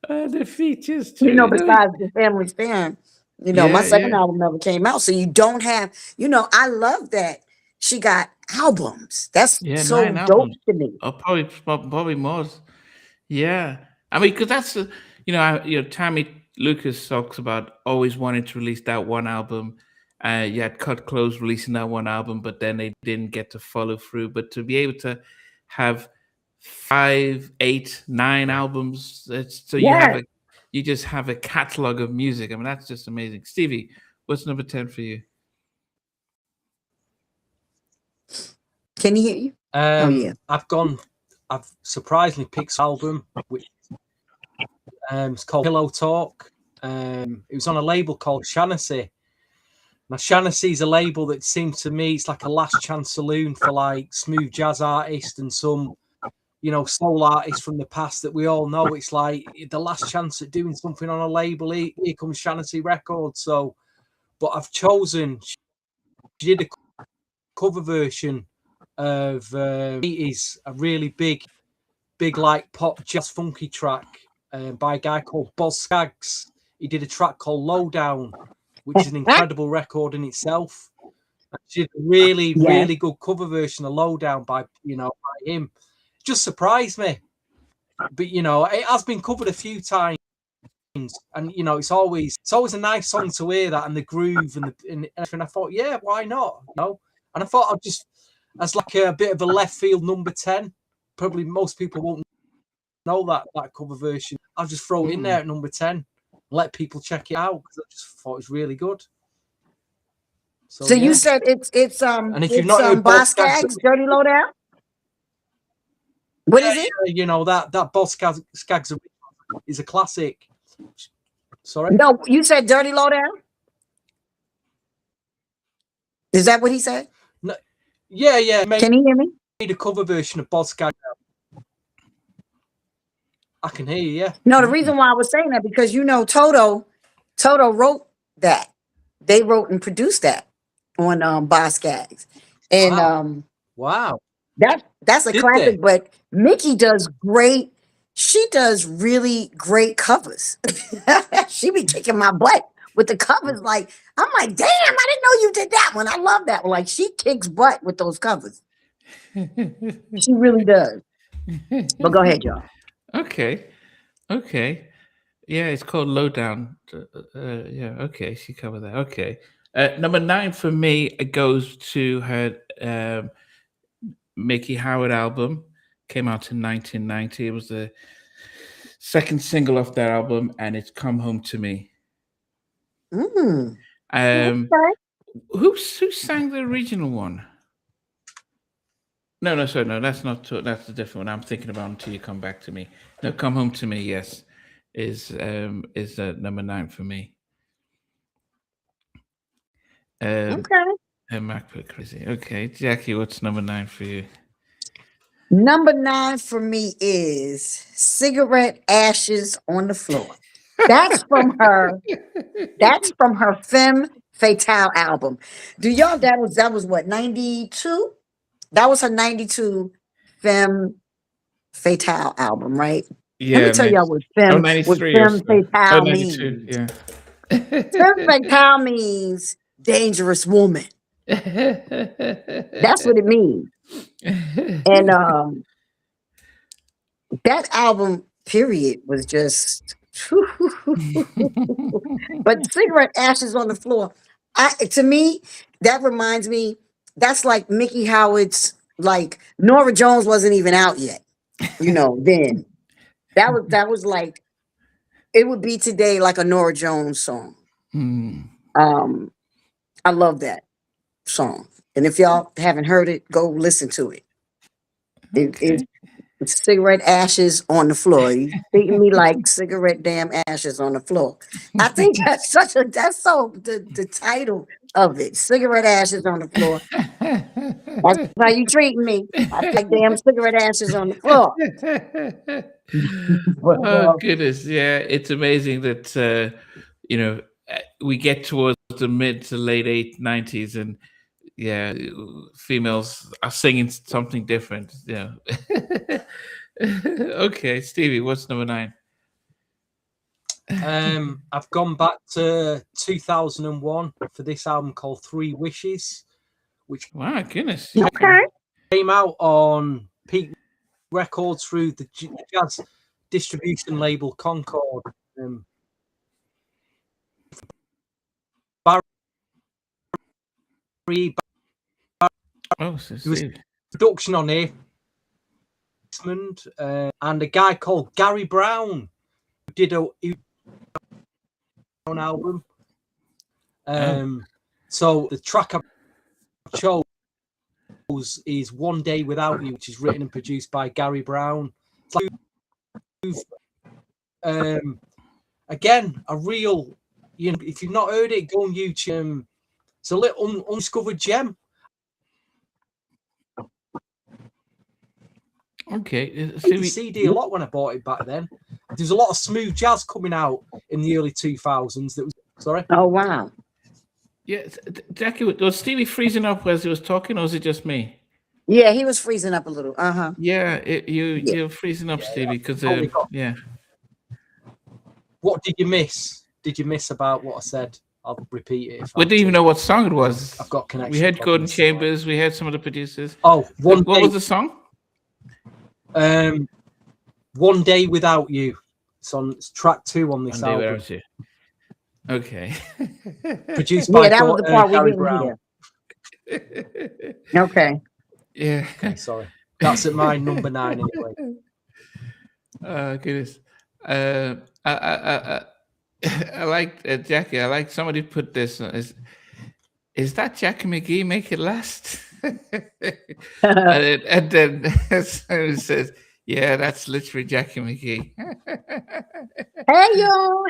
The features too. You know, besides the Family Fan. You know, my second album never came out. So you don't have, you know, I love that she got albums. That's so dope to me. Oh, probably more. Yeah. I mean, because that's, Tammy Lucas talks about always wanting to release that one album. You had Cut Close releasing that one album, but then they didn't get to follow through. But to be able to have 5, 8, 9 albums, you just have a catalog of music. I mean, that's just amazing. Stevie, what's number 10 for you? Can you hear you? Yeah. I've surprisingly picked an album, which it's called Pillow Talk. It was on a label called Shaughnessy. Now, Shaughnessy is a label that seems to me, it's like a last chance saloon for like smooth jazz artists and some, soul artists from the past that we all know. It's like the last chance at doing something on a label. Here comes Shaughnessy Records. So, but I've chosen, she did a cover version of 80s, a really big like pop jazz funky track by a guy called Boz Scaggs. He did a track called Lowdown, which is an incredible record in itself. She did a really good cover version of Lowdown by him. It just surprised me. But it has been covered a few times. And it's always a nice song to hear that, and the groove and I thought, yeah, why not? And I thought I'd just, as like a bit of a left field number 10, probably most people won't know that cover version. I'll just throw it in there at number 10 and let people check it out, because I just thought it was really good. So you said it's and if you've not heard Boz Scaggs, Dirty Lowdown? What is it? That Boz Scaggs is a classic. Sorry? No, you said Dirty Lowdown? Is that what he said? No. Yeah. Can you hear me? Made a cover version of Boz Scaggs. I can hear you, yeah. No, the reason why I was saying that, because Toto wrote that. They wrote and produced that on Boz Scaggs. And wow. That's a classic, but Miki does great. She does really great covers. She be kicking my butt with the covers. Like, I'm like, damn, I didn't know you did that one. I love that one. Like, she kicks butt with those covers. She really does. But go ahead, y'all. Okay. Yeah, it's called Lowdown. Okay, she covered that. Okay. Number 9 for me, it goes to her Miki Howard album. Came out in 1990. It was the second single off that album, and it's Come Home to Me. Who sang the original one? No, sorry, no, that's not. That's the different one. I'm thinking about Until You Come Back to Me. No, Come Home to Me. Yes, is number 9 for me. Okay. And MacBook Crazy. Okay, Jackie, what's number 9 for you? Number 9 for me is Cigarette Ashes on the Floor. That's from her. That's from her Femme Fatale album. Do y'all? That was what, 92? That was her 92 Femme Fatale album, right? Yeah. Let me tell y'all what Femme 93 Fatale 92, means. yeah. Femme Fatale means dangerous woman. That's what it means. And that album, period, was just. But Cigarette Ashes on the Floor, to me, that reminds me. That's like Miki Howard's. Like Norah Jones wasn't even out yet, then that was like, it would be today like a Norah Jones song. I love that song, and if y'all haven't heard it, go listen to it. It's Cigarette Ashes on the Floor. You treating me like cigarette damn ashes on the floor. I think that's the title of it. Cigarette Ashes on the Floor. That's how you treating me. I like damn cigarette ashes on the floor. Oh goodness, yeah, it's amazing that we get towards the mid to late 90s, and yeah, females are singing something different. Yeah. Okay, Stevie, what's number 9? I've gone back to 2001 for this album called 3 Wishes, which Wow, goodness. Okay. came out on Peak Records through the jazz distribution label Concord. Barry, Oh, so there was Stevie. production on here, and a guy called Gary Brown who did a album. So the track I chose is One Day Without You, which is written and produced by Gary Brown. Again, a real, if you've not heard it, go on YouTube. It's a little undiscovered gem. Okay, I the CD a lot when I bought it back then. There's a lot of smooth jazz coming out in the early 2000s. That was sorry. Oh wow. Yeah, Jackie, was Stevie freezing up as he was talking, or was it just me? Yeah, he was freezing up a little. Yeah, you're freezing up, Stevie, because yeah. What did you miss? Did you miss about what I said? I'll repeat it. We didn't even know what song it was. I've got connection. We had Gordon Chambers. We had some of the producers. Oh, what was the song? One Day Without You. It's track 2 on this album. Okay. Produced by that was the part we didn't Brown. hear. Okay. Yeah. Okay, sorry. That's at my number 9 anyway. Goodness. I like Jackie. I like somebody put this. Is that Jacci McGhee? Make It Last? and then someone says, "Yeah, that's literally Jacci McGhee." Hey yo.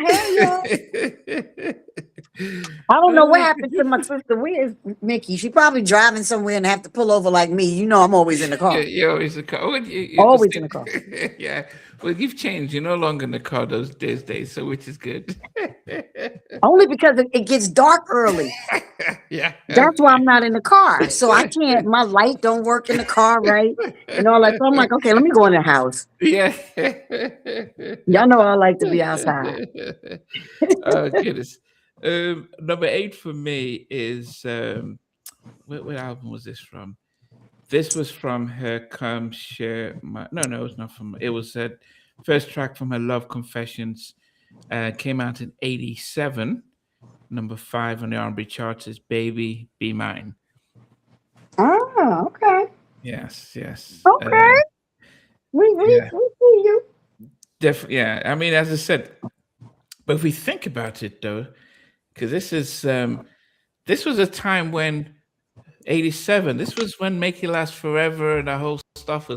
I don't know what happened to my sister. Where's Mickey? She probably driving somewhere and have to pull over like me. You know, I'm always in the car. You're always in the car. Always in the car. Yeah. Well, you've changed. You're no longer in the car those days, so which is good. Only because it gets dark early. Yeah. That's why I'm not in the car. So I can't, my light don't work in the car, right? And all that. So I'm like, okay, let me go in the house. Yeah. Y'all know I like to be outside. Oh, goodness. Number 8 for me is what album was this from? This was from her Come Share My. No, it was not from. It was her first track from her Love Confessions. Came out in '87. Number 5 on the R&B charts is "Baby Be Mine." Oh, okay. Yes. Okay. We see you. Yeah. I mean, as I said, but if we think about it, though, because this was a time when '87. This was when "Make It Last Forever" and the whole stuff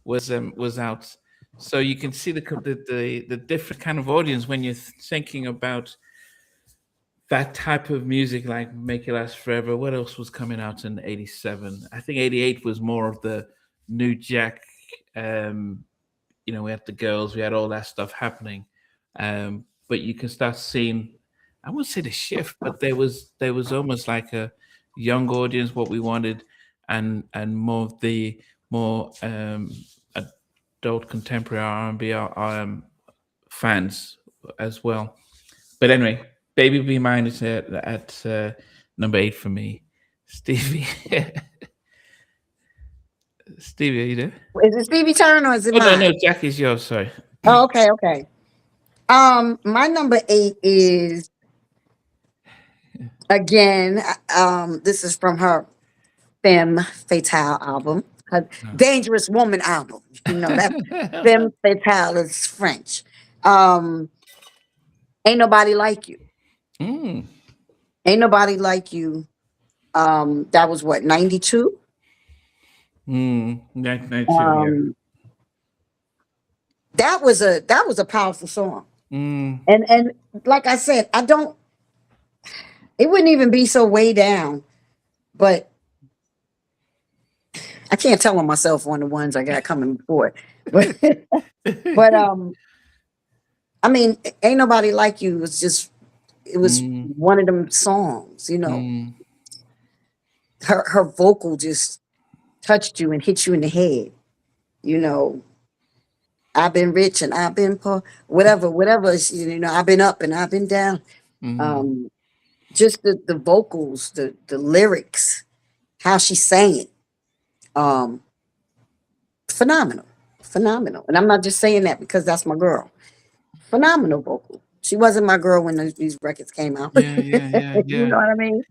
was out. So you can see the different kind of audience when you're thinking about that type of music, like "Make It Last Forever." What else was coming out in '87? I think '88 was more of the new Jack. We had the girls, we had all that stuff happening. But you can start seeing, I wouldn't say the shift, but there was almost like a young audience, what we wanted, and more of the more adult contemporary R&B fans as well. But anyway, "Baby Be Mine" is at number 8 for me. Stevie. Stevie, are you there? Is it Stevie turn or is it mine? No, Jackie's yours. Sorry. Oh, okay. My number 8 is, again, this is from her Femme Fatale album, her Dangerous Woman album. You know that Femme Fatale is French. Ain't Nobody Like You. Ain't Nobody Like You. That was what, 92? 92, that was a powerful song. And like I said, it wouldn't even be so way down, but I can't tell on myself on the ones I got coming before. But I mean, Ain't Nobody Like You was one of them songs, her vocal just touched you and hit you in the head. I've been rich and I've been poor, whatever, I've been up and I've been down. Just the vocals, the lyrics, how she sang it. Phenomenal. And I'm not just saying that because that's my girl. Phenomenal vocal. She wasn't my girl when these records came out. Yeah. You know what I mean?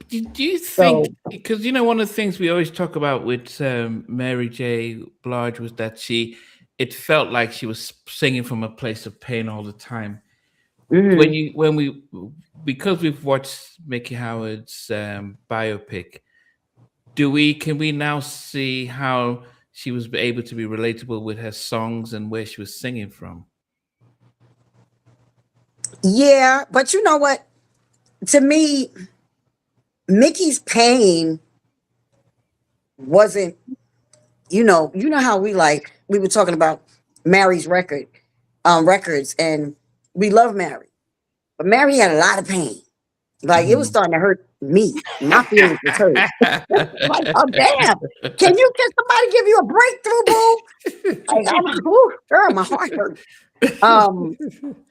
Do you think, because one of the things we always talk about with Mary J. Blige was that it felt like she was singing from a place of pain all the time. Because we've watched Miki Howard's biopic, can we now see how she was able to be relatable with her songs and where she was singing from? Yeah, but you know what? To me, Mickey's pain wasn't, how we were talking about Mary's records, and we love Mary, but Mary had a lot of pain. Like it was starting to hurt me. My feelings was hurt. Like, oh damn! Can somebody give you a breakthrough, boo? Like, girl, my heart hurt.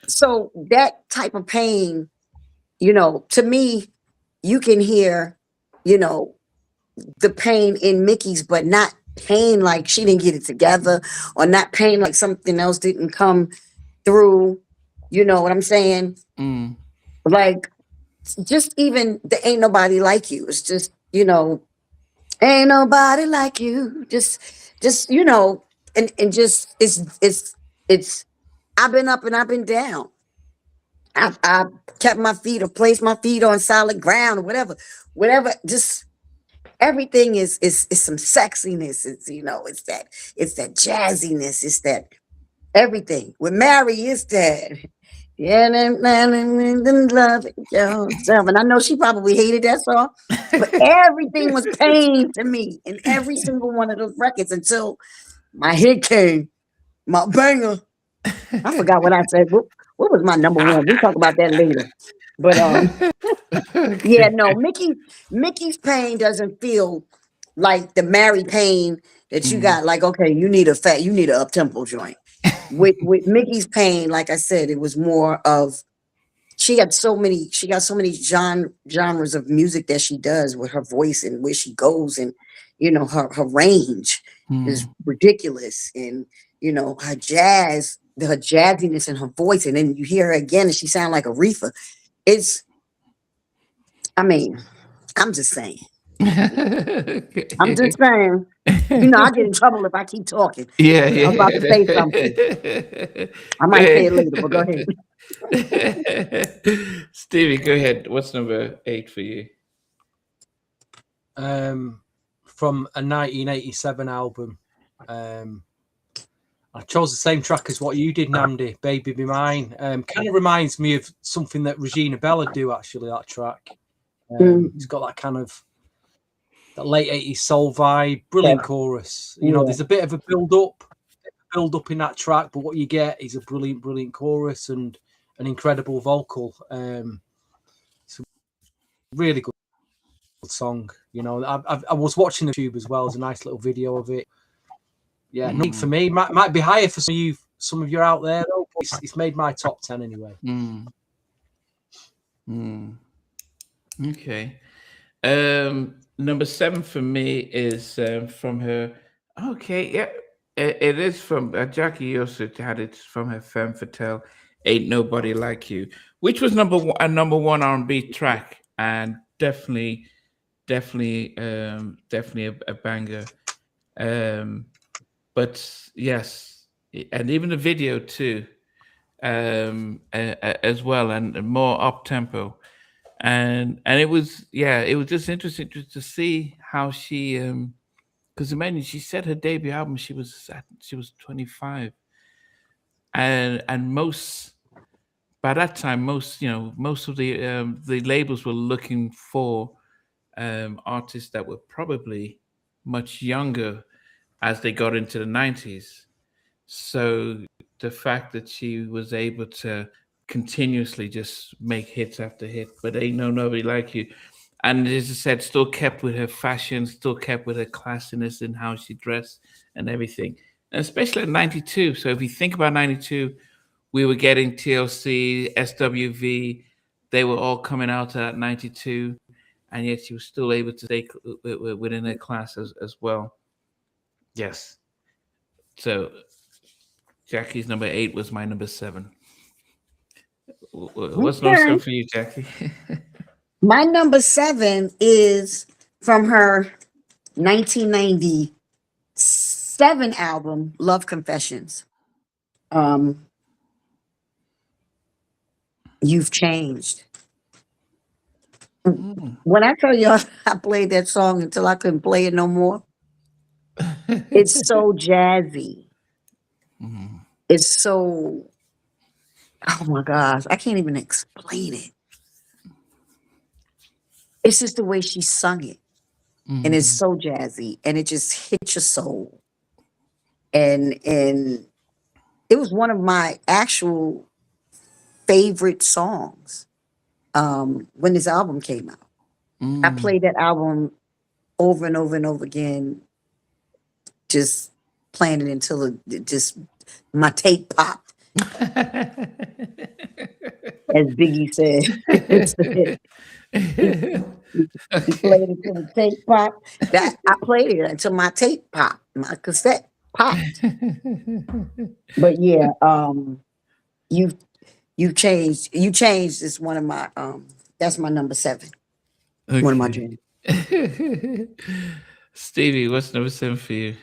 So that type of pain, to me, you can hear, the pain in Mickey's, but not pain like she didn't get it together, or not pain like something else didn't come through. You know what I'm saying? Like, just even the Ain't Nobody Like You. It's just, ain't nobody like you. Just, and just, it's, I've been up and I've been down. I kept my feet or placed my feet on solid ground or whatever. Just everything is some sexiness. It's that jazziness. It's that everything. With Mary, it's that. Yeah, and love yourself. And I know she probably hated that song, but everything was pain to me in every single one of those records until my hit came, my banger. I forgot what I said. What was my number one? We'll talk about that later. But yeah, no, Mickey's pain doesn't feel like the Mary pain that you got. Like, okay, you need an up-tempo joint. With Mickey's pain, like I said, it was more of she got so many genres of music that she does with her voice and where she goes, and her range is ridiculous, and her jazz, her jazziness in her voice, and then you hear her again and she sounds like Aretha. I'm just saying. I'm just saying. I get in trouble if I keep talking. Yeah. I'm about to say something. I might say it later, but go ahead. Stevie, go ahead. What's number 8 for you? from a 1987 album. I chose the same track as what you did, Namdi, Baby Be Mine. Kind of reminds me of something that Regina Bella do, actually, that track. It's got that kind of that late 80s soul vibe, brilliant chorus. You know, there's a bit of a build up in that track, but what you get is a brilliant chorus and an incredible vocal. It's a really good song. You know, I was watching the tube as well. There's a nice little video of it. Yeah, not for me. Might be higher for some of you out there though. But it's made my top 10 anyway. Okay. Number 7 for me is from her. Okay, yeah, it is from Jackie. Also had it from her Femme Fatale, "Ain't Nobody Like You," which was number one R&B track, and definitely a banger. But yes, and even the video too, as well, and more up tempo. And it was just interesting to see how she because imagine she said her debut album she was 25, and by that time most of the labels were looking for artists that were probably much younger as they got into the 90s. So the fact that she was able to continuously just make hits after hit, but Ain't Nobody Like You. And as I said, still kept with her fashion, still kept with her classiness in how she dressed and everything. And especially in 92. So if you think about 92, we were getting TLC, SWV, they were all coming out at 92, and yet she was still able to stay within her class as well. Yes. So Jackie's number 8 was my number 7. What's number 7 for you, Jackie? My number 7 is from her 1997 album, Love Confessions. You've Changed. When I tell you I played that song until I couldn't play it no more, it's so jazzy. It's so, oh my gosh, I can't even explain it. It's just the way she sung it. And it's so jazzy, and it just hits your soul. And it was one of my actual favorite songs when this album came out. I played that album over and over and over again, just playing it until my tape popped. As Biggie said. He played it until the tape popped. I played it until my tape popped. My cassette popped. But yeah, you changed. You changed is one of my that's my number 7. Okay. One of my dreams. Stevie, what's number 7 for you?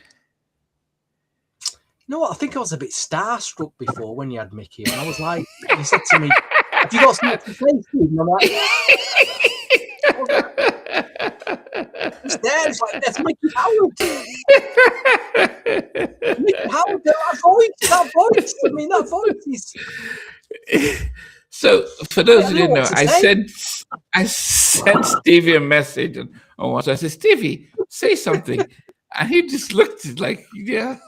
You know what? I think I was a bit starstruck before when you had Mickey, and I was like, you said to me, "Have you got something to say, Steve?" And I'm like, it's there. It's like, that's Miki Howard. Miki Howard, that voice. I mean, that voice is. So, for those who didn't know, I sent Stevie a message on WhatsApp. I said, "Stevie, say something," and he just looked like, yeah.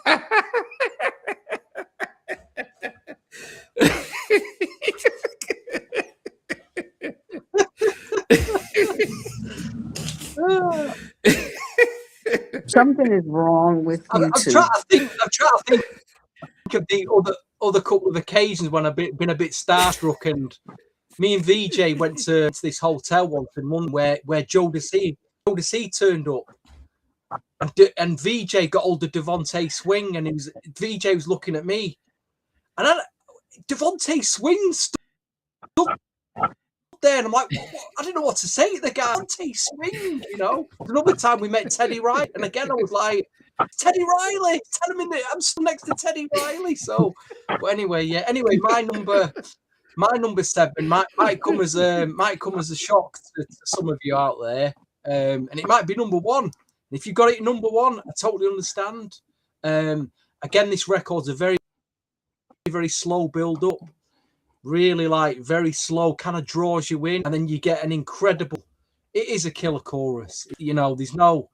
Something is wrong with you I'm trying to think of the other couple of occasions when I've been a bit starstruck, and me and VJ went to this hotel once in London where Jodeci turned up, and VJ got hold of Devontae Swing, and VJ was looking at me, and Devontae Swing stood there, and I'm like, I don't know what to say to the guy. Devontae Swing, you know. Another time we met Teddy Riley, and again I was like, Teddy Riley, tell him I'm still next to Teddy Riley. So, but anyway, yeah. Anyway, my number 7 might come as a shock to some of you out there. and it might be number one. If you got it number one, I totally understand. Again, this record's a very, very slow build up, really like very slow, kind of draws you in, and then you get an incredible. It is a killer chorus. You know, there's no.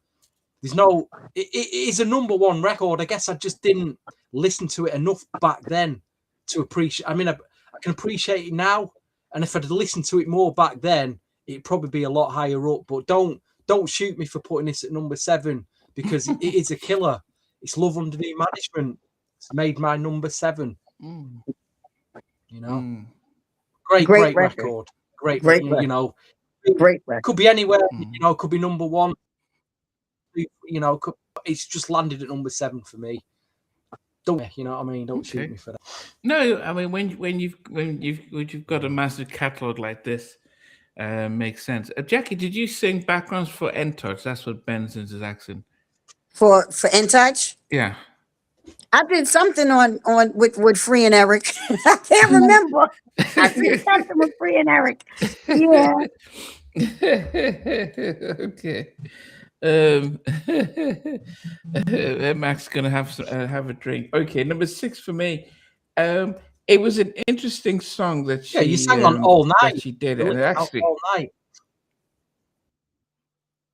It is a number one record. I guess I just didn't listen to it enough back then to appreciate. I mean, I can appreciate it now, and if I'd listened to it more back then, it'd probably be a lot higher up. But don't shoot me for putting this at number 7 because it is a killer. It's Love Under New Management. It's made my number 7. You know, great record. Great, you know, great record. Could be anywhere. You know, could be number 1. You know, it's just landed at number 7 for me. Don't you know what I mean? Don't shoot me for that. No, I mean when you've got a massive catalog like this, makes sense. Jackie, did you sing backgrounds for N-Touch? That's what Ben's is asking. For N-Touch? Yeah. I did something on with Free and Eric. I can't remember. I did something with Free and Eric. Yeah. Okay. Mac's gonna have a drink. Okay, number 6 for me. It was an interesting song that she you sang on All Night. That she did, and actually All Night.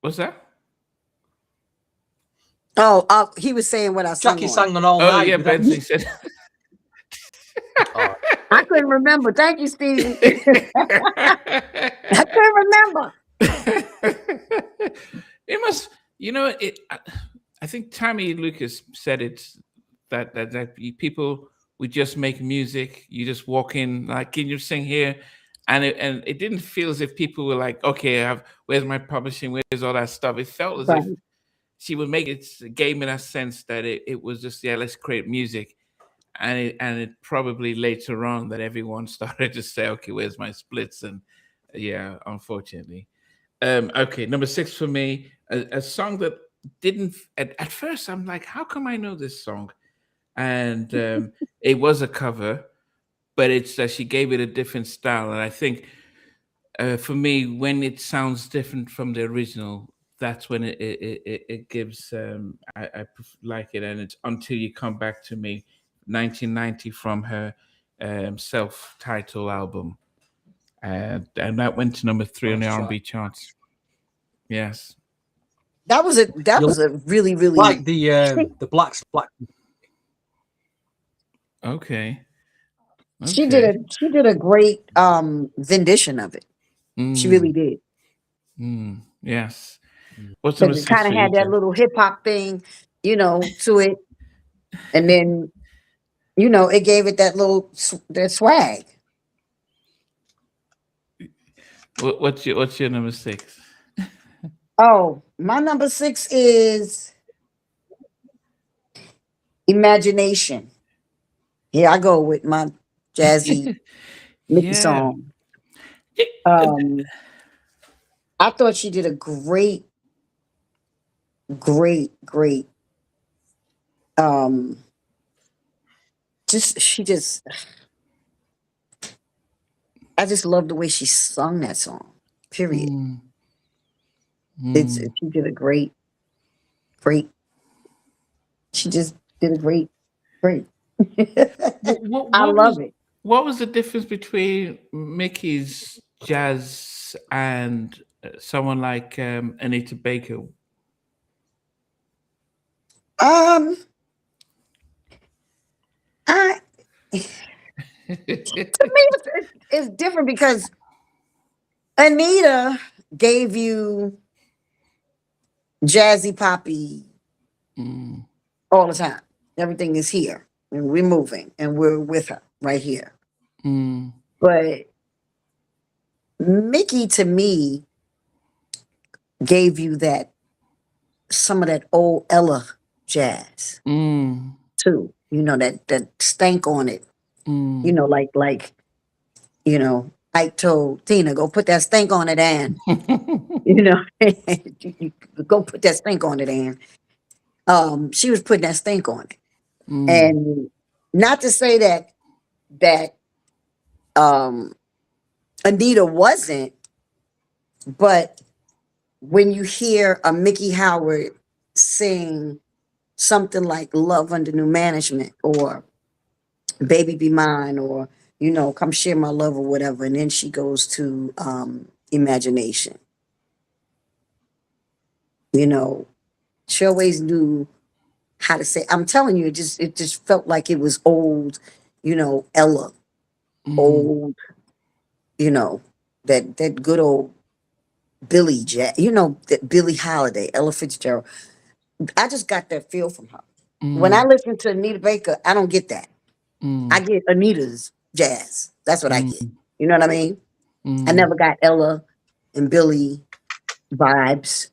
What's that? Oh, he was saying what I sang. Jackie sang on All Night. Oh yeah, Bensley said. I couldn't remember. Thank you, Steve. I couldn't remember. It must, you know, I think Tammy Lucas said it that people would just make music. You just walk in, like, can you sing here? And it didn't feel as if people were like, okay, where's my publishing? Where's all that stuff? It felt as if she would make it, gave me that sense that it was just, yeah, let's create music. And it probably later on that everyone started to say, okay, where's my splits? And yeah, unfortunately. Okay, number 6 for me, a song that didn't, at first I'm like, how come I know this song? And it was a cover, but it's she gave it a different style. And I think for me, when it sounds different from the original, that's when it gives, I like it. And it's Until You Come Back to Me, 1990 from her self-titled album. And that went to number 3 on the R&B charts. Yes, that was a really like the black. Okay. She did a great rendition of it. She really did. Yes. What's it kind of had that little hip hop thing, you know, to it, and then, you know, it gave it that that swag. What's your number 6? Oh, my number 6 is Imagination. Here I go with my jazzy Miki song. I thought she did a great. I just love the way she sung that song. Period. She did a great. She just did a great. I love it. What was the difference between Miki's jazz and someone like Anita Baker? To me, it's different because Anita gave you jazzy poppy all the time. Everything is here, and we're moving, and we're with her right here. But Miki, to me, gave you some of that old Ella jazz too. You know, that stank on it. You know, like you know, Ike told Tina, go put that stink on it, Ann. You know, go put that stink on it, Ann. She was putting that stink on it. And not to say that Anita wasn't, but when you hear a Miki Howard sing something like Love Under New Management or Baby Be Mine or, you know, Come Share My Love or whatever, and then she goes to Imagination. You know, she always knew how to say, I'm telling you, it just felt like it was old, you know, Ella, old, you know, that good old Billy Jack, you know, that Billie Holiday, Ella Fitzgerald. I just got that feel from her. When I listen to Anita Baker, I don't get that. I get Anita's jazz. That's what I get. You know what I mean? I never got Ella and Billy vibes.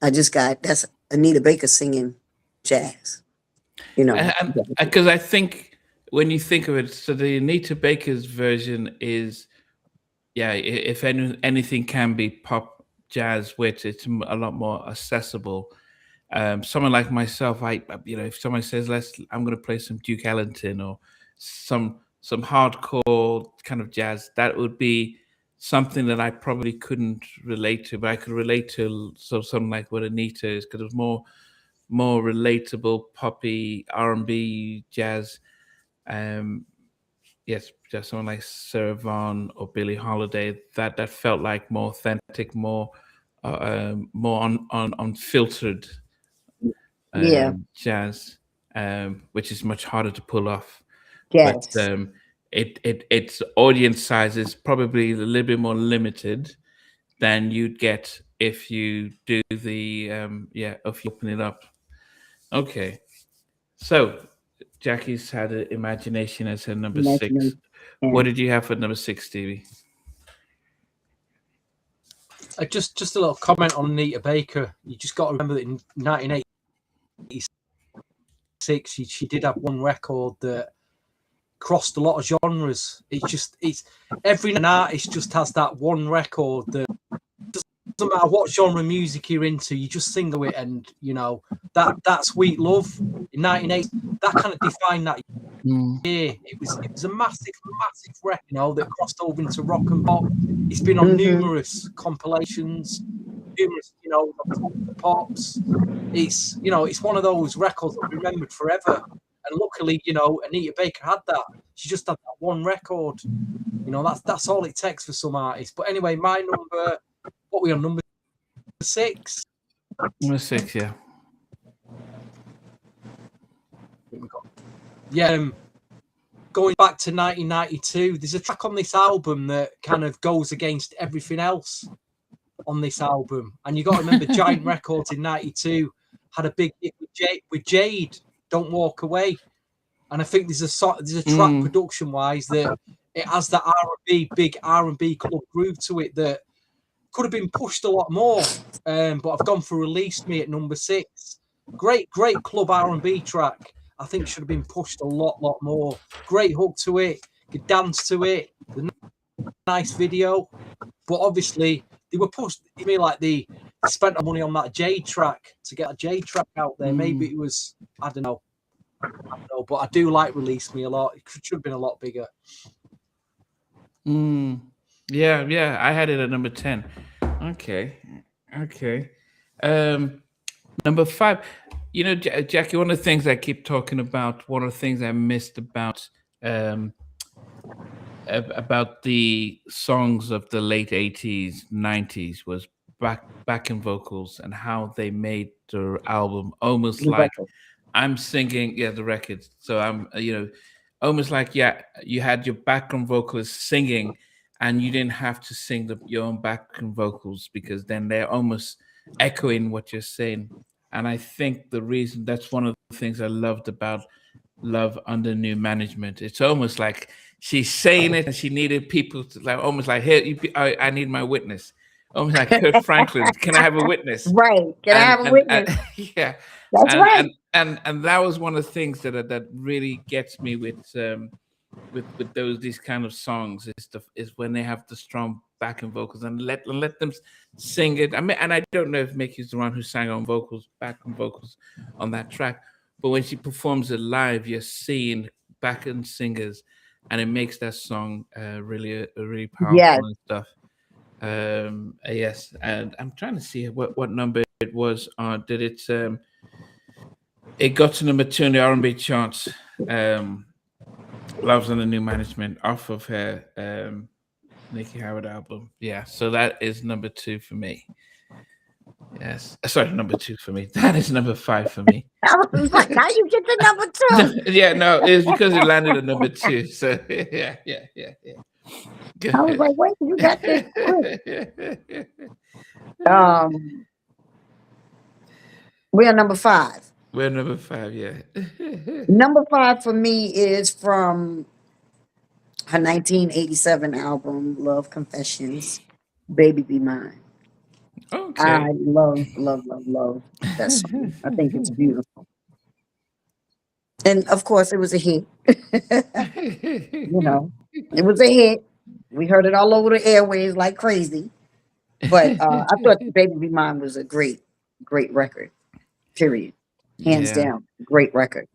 I just got, that's Anita Baker singing jazz. You know, because I think when you think of it, so the Anita Baker's version is, yeah, if anything can be pop jazz, which it's a lot more accessible. Someone like myself, you know, if someone says I'm going to play some Duke Ellington or some hardcore kind of jazz, that would be something that I probably couldn't relate to, but I could relate to something like what Anita is, because it was more relatable, poppy R&B jazz. Yes, just someone like Sarah Vaughan or Billie Holiday, that felt like more authentic, more unfiltered jazz, which is much harder to pull off. Yes. But its audience size is probably a little bit more limited than you'd get if you do the if you open it up. Okay, so Jackie's had Imagination as her number 6. Yeah. What did you have for number 6, Stevie? Just a little comment on Anita Baker. You just got to remember that in 1986, she did have one record that crossed a lot of genres. It's every artist just has that one record that doesn't matter what genre of music you're into, you just sing to it, and you know that Sweet Love in 1980, that kind of defined that year. It was a massive record, you know, that crossed over into rock and pop. It's been on numerous compilations, numerous, you know, pops. It's, you know, it's one of those records that remembered forever. And luckily, you know, Anita Baker had that. She just had that one record. You know, that's all it takes for some artists. But anyway, my number, what were we on, number 6? Number 6, yeah. Yeah, going back to 1992, there's a track on this album that kind of goes against everything else on this album. And you got to remember, Giant Records in 92 had a big hit with Jade, Don't Walk Away. And I think there's a track production-wise that it has that big R&B club groove to it that could have been pushed a lot more. But I've gone for Release Me at number 6. Great club R&B track. I think should have been pushed a lot more. Great hook to it. Could dance to it. Nice video. But obviously, they were pushed. I mean, like they spent the money on that Jade track to get a Jade track out there. Maybe it was, I don't know. But I do like Release Me a lot. It should have been a lot bigger. Yeah. I had it at number 10. Okay. Number 5. You know, Jackie, one of the things I keep talking about, one of the things I missed about the songs of the late 80s, 90s was backing vocals and how they made the album almost like I'm singing, the records. So I'm, you know, almost like, you had your background vocalist singing and you didn't have to sing your own background vocals because then they're almost echoing what you're saying. And I think that's one of the things I loved about Love Under New Management. It's almost like she's saying it and she needed people to almost like, here, I need my witness. Almost like Kurt Franklin, can I have a witness? Right, can I have a witness? Yeah. That's right. And that was one of the things that really gets me with these kind of songs is when they have the strong backing vocals and let them sing it. I mean, and I don't know if Mickey's the one who sang on backing vocals on that track, but when she performs it live, you're seeing backing singers, and it makes that song really powerful and stuff. Yes, and I'm trying to see what number it was on. Did it? It got to number 2 in the R&B charts. Love's Under New Management off of her Miki Howard album. Yeah, so that is number 2 for me. Yes, sorry, number 2 for me. That is number 5 for me. I was like, how you get the number 2? Yeah, no, it's because it landed at number 2. So yeah. Go I was ahead. like, wait, you got this quick. We're number 5. We're number 5, yeah. Number 5 for me is from her 1987 album, Love Confessions, Baby Be Mine. Okay. I love that song. I think it's beautiful. And of course, it was a hit. You know, it was a hit. We heard it all over the airways like crazy. But I thought Baby Be Mine was a great record, period. Hands down, great record.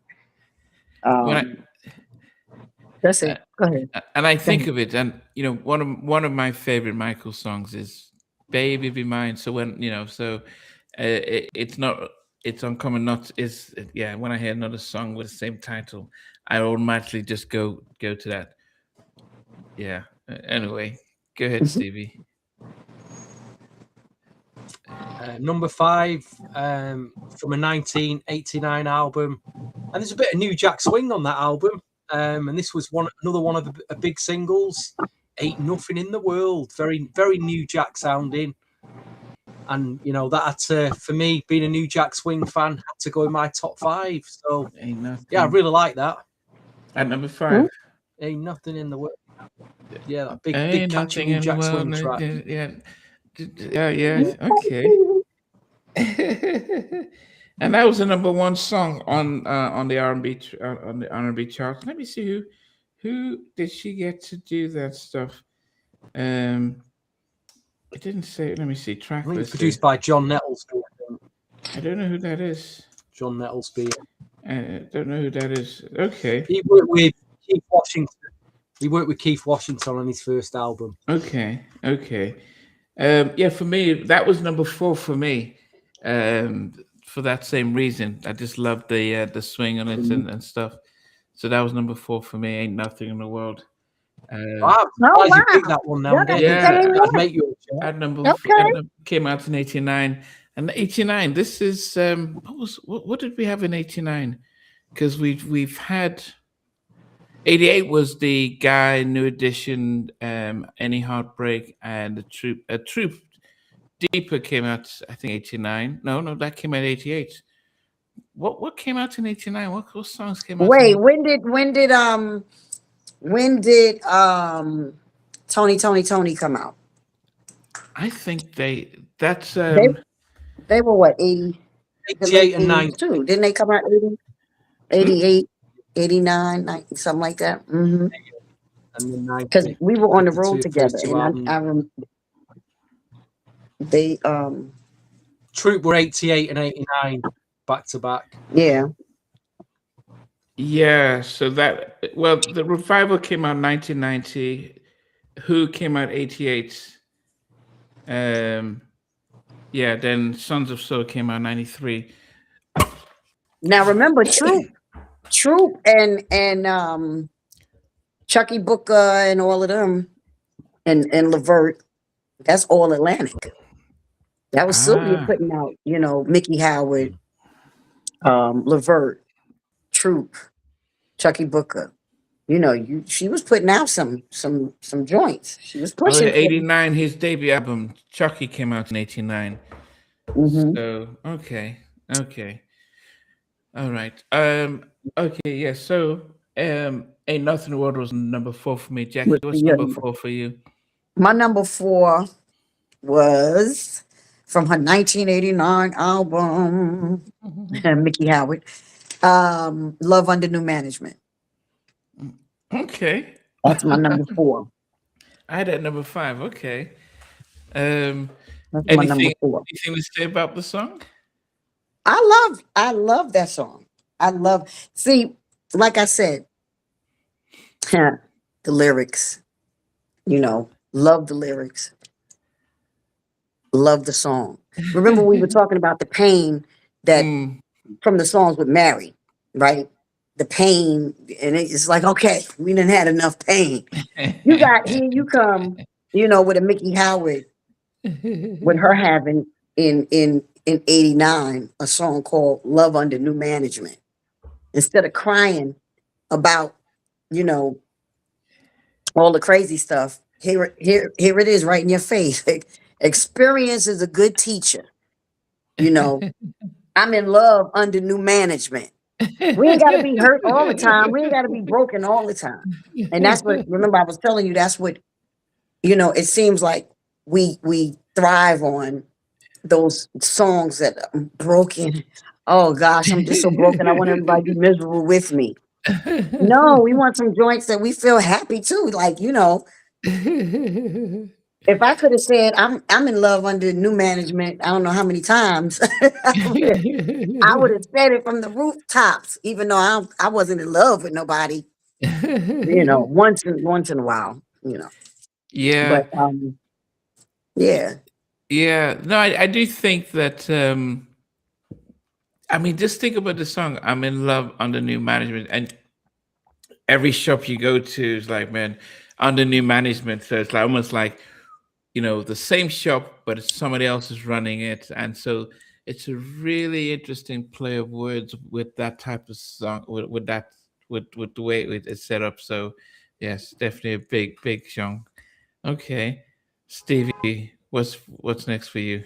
That's it. Go ahead. And I think of it, and you know, one of my favorite Michael songs is "Baby Be Mine." So when it's uncommon not is when I hear another song with the same title, I automatically just go to that. Yeah. Anyway, go ahead, Stevie. Number 5 from a 1989 album, and there's a bit of New Jack Swing on that album, and this was another one of the big singles. Ain't Nothing in the World, very very New Jack sounding, and you know that for me, being a New Jack Swing fan, had to go in my top 5. So yeah, I really like that. At number 5, Ain't Nothing in the World. Yeah, that big catchy New Jack Swing track. Yeah. Okay. And that was the number 1 song on the R&B on the R&B charts. Let me see who did she get to do that stuff. It didn't say. Let me see. Track list. Produced by John Nettlesby. I don't know who that is. John Nettlesby. I don't know who that is. Okay. He worked with Keith Washington. He worked with Keith Washington on his first album. Okay. Yeah, for me, that was number 4 for me. For that same reason, I just loved the swing on it and stuff. So that was number 4 for me. Ain't Nothing in the World. Wow, you picked that one now. I'd make you at number came out in 89. And 89, this is what did we have in 89? Because we've had 88 was the Guy, New Edition, Any Heartbreak, and the Troop Deeper came out, I think 89. No, that came out 88. What came out in 89? What songs came out? Wait, when did Tony come out? I think they were what, 80? 88 and 92. Didn't they come out 80? 88, 89, 90, something like that? Because we were on the road together, and I remember they Troop were 88 and 89 back to back. Yeah, so the Revival came out 1990. Who came out 88? Then Sons of Soul came out 93. Now remember Troop and Chucky Booker and all of them and Levert, that's all Atlantic. That was Sylvia putting out, Miki Howard, Levert, Troop, Chucky Booker. She was putting out some joints. She was pushing. 89, his debut album, Chucky, came out in 89. So okay. All right. Okay, yeah. So Ain't Nothing in the World was number 4 for me. Jackie, what's number 4 for you? My number 4 was from her 1989 album, Miki Howard, Love Under New Management. Okay. That's my number 4. I had that number 5. Okay. That's my number 4. Anything to say about the song? I love that song. See, like I said, the lyrics, love the lyrics. love the song. Remember, we were talking about the pain that from the songs with Mary, right? The pain, and it's like, okay, we done had enough pain. You got here, you come, you know, with a Miki Howard, with her having in '89 a song called "Love Under New Management." Instead of crying about, you know, all the crazy stuff, here it is right in your face. Experience is a good teacher. You know, I'm in love under new management. We ain't got to be hurt all the time. We ain't got to be broken all the time. And that's what, remember, I was telling you, that's what, you know, it seems like we thrive on those songs that are broken. Oh gosh, I'm just so broken. I want everybody to be miserable with me. No, we want some joints that we feel happy too. Like, you know, if I could have said I'm in love under new management, I don't know how many times, I would have said it from the rooftops, even though I wasn't in love with nobody. You know, once in a while, you know. Yeah. But yeah. Yeah. No, I do think that I mean, just think about the song "I'm in Love Under New Management," and every shop you go to is like, man, under new management. So it's like almost like, you know, the same shop, but it's somebody else is running it. And so it's a really interesting play of words with that type of song, with the way it's set up. So yes, definitely a big song. Okay. Stevie, what's next for you?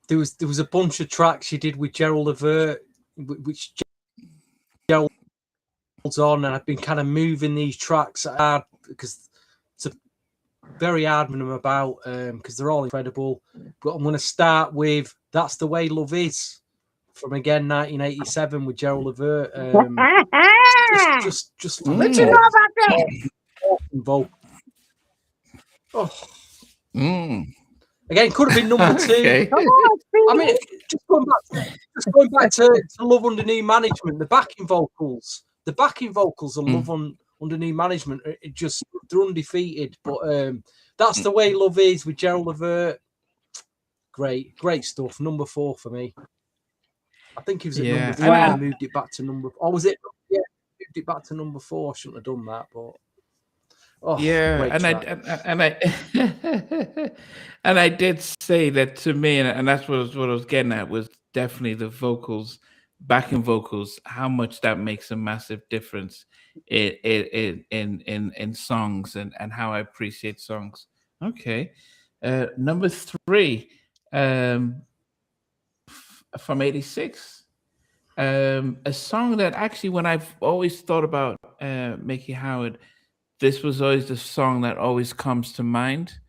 There was a bunch of tracks she did with Gerald Levert, which Gerald's on, and I've been kind of moving these tracks hard because it's a very hard one about because they're all incredible. But I'm going to start with "That's the Way Love Is" from again 1987 with Gerald Levert. Just What you know about that? Vocal. Oh. Again, could have been number two. Okay. I mean, just going back to Love Under New Management, the backing vocals are Love Under New Management. It just, they're undefeated. But That's the Way Love Is with Gerald Levert. Great stuff. Number 4 for me. I think it was at number 3. I moved it back to number. Or was it? Yeah, moved it back to number 4. I shouldn't have done that, but. Oh, yeah, and I did say that to me, and that's what I was getting at, was definitely the vocals, backing vocals, how much that makes a massive difference in songs and how I appreciate songs. Okay, number 3, from '86, a song that actually, when I've always thought about Miki Howard, this was always the song that always comes to mind,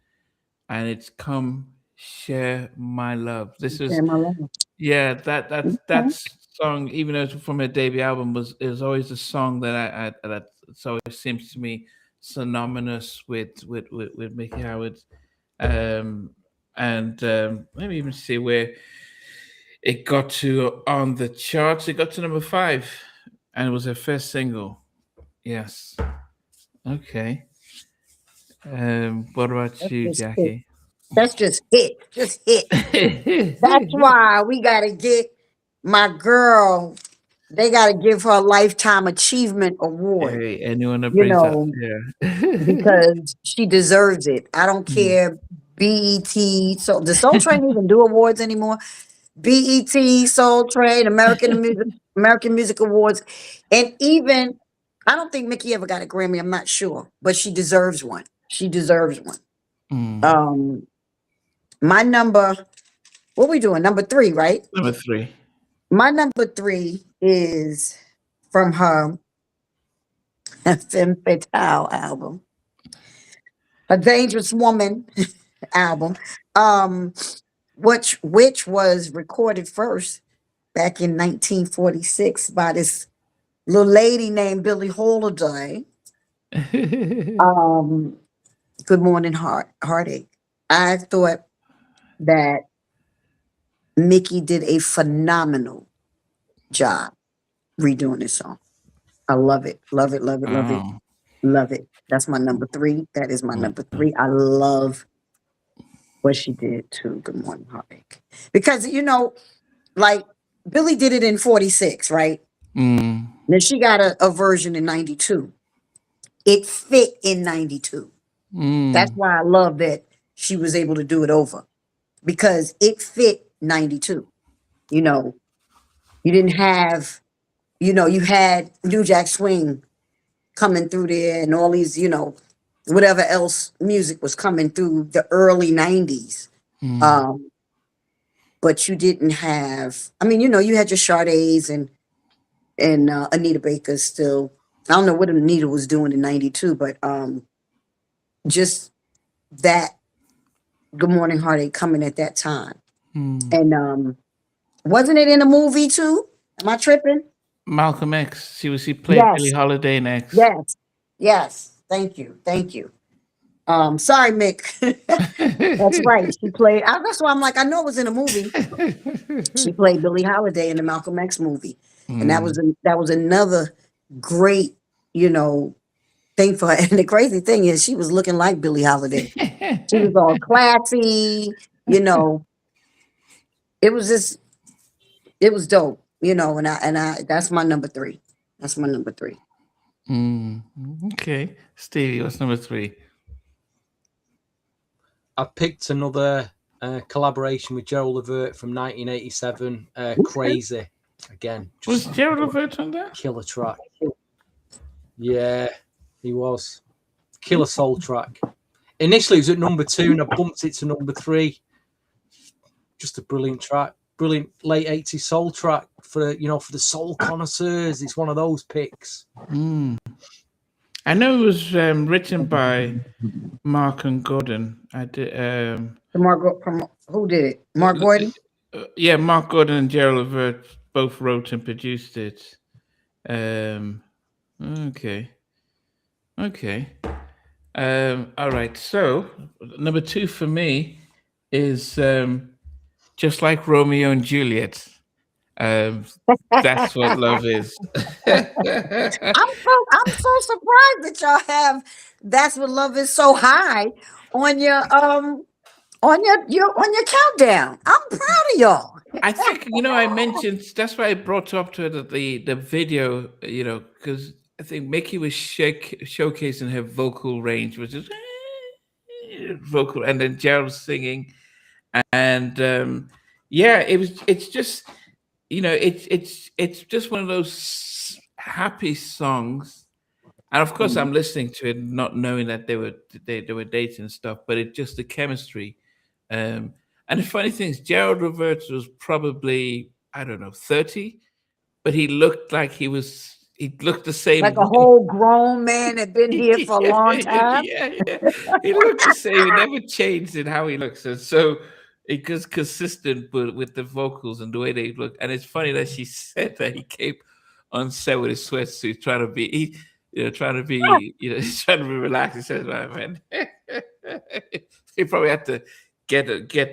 and it's "Come Share My Love." This is, yeah, that song, even though it's from her debut album, is always a song that that always seems to me synonymous with Miki Howard, and let me even see where it got to on the charts. It got to number 5, and it was her first single. Yes. Okay. What about you, Jackie? That's just hit. That's why we gotta get my girl. They gotta give her a Lifetime Achievement Award. Hey, anyone that brings up, because she deserves it. I don't care. BET. So the Soul Train even do awards anymore. BET, Soul Train, American Music Awards, and even. I don't think Miki ever got a Grammy. I'm not sure, but she deserves one. My number, what we doing? Number 3, right? Number 3. My number 3 is from her Femme Fatale album, A Dangerous Woman album, which was recorded first back in 1946 by this little lady named Billie Holiday. Good Morning Heartache. I thought that Miki did a phenomenal job redoing this song. I love it. Love it. That's my number 3. That is my number 3. I love what she did to Good Morning Heartache. Because, you know, like Billie did it in 46, right? Mm. Then she got a version in 92. It fit in 92. That's why I love that she was able to do it over. Because it fit 92. You know, you didn't have, you know, you had New Jack Swing coming through there and all these, you know, whatever else music was coming through the early 90s. But you didn't have, I mean, you know, you had your Sade's and Anita Baker still. I don't know what Anita was doing in 92, but just that Good Morning Heartache coming at that time. And wasn't it in a movie too? Am I tripping? Malcolm X. She played Billie Holiday in X. Yes. Thank you. Sorry, Mick. That's right. She played. That's why I'm like, I know it was in a movie. She played Billie Holiday in the Malcolm X movie, and that was another great, you know, thing for her. And the crazy thing is, she was looking like Billie Holiday. She was all classy, you know. It was dope, you know. And I that's my number 3. That's my number 3. Okay, Stevie, what's number 3? I picked another collaboration with Gerald Levert from 1987, Crazy. Again, Was Gerald Levert on that? Killer track. Yeah, he was. Killer soul track. Initially, it was at number 2, and I bumped it to number 3. Just a brilliant track. Brilliant late 80s soul track for the soul connoisseurs. It's one of those picks. I know it was written by Mark and Gordon. I did. Who did it? Mark Gordon? Yeah, Mark Gordon and Gerald Levert both wrote and produced it. Okay. All right. So number 2 for me is Just Like Romeo and Juliet. That's what love is. I'm so surprised that y'all have That's What Love Is so high on your countdown. I'm proud of y'all. I think, you know, I mentioned, that's why I brought up to it the video, you know, because I think Miki was showcasing her vocal range, which is vocal, and then Gerald singing, and it's just, you know, it's just one of those happy songs, and of course I'm listening to it not knowing that they were dating and stuff, but it just the chemistry. And the funny thing is, Gerald Levert was probably, I don't know, 30, but he looked like he looked the same. Like a whole grown man had been here for a long time. Yeah. He looked the same. He never changed in how he looks. And so it was consistent with the vocals and the way they look. And it's funny that she said that he came on set with his sweatsuit trying to be relaxed. He says, man, he probably had to get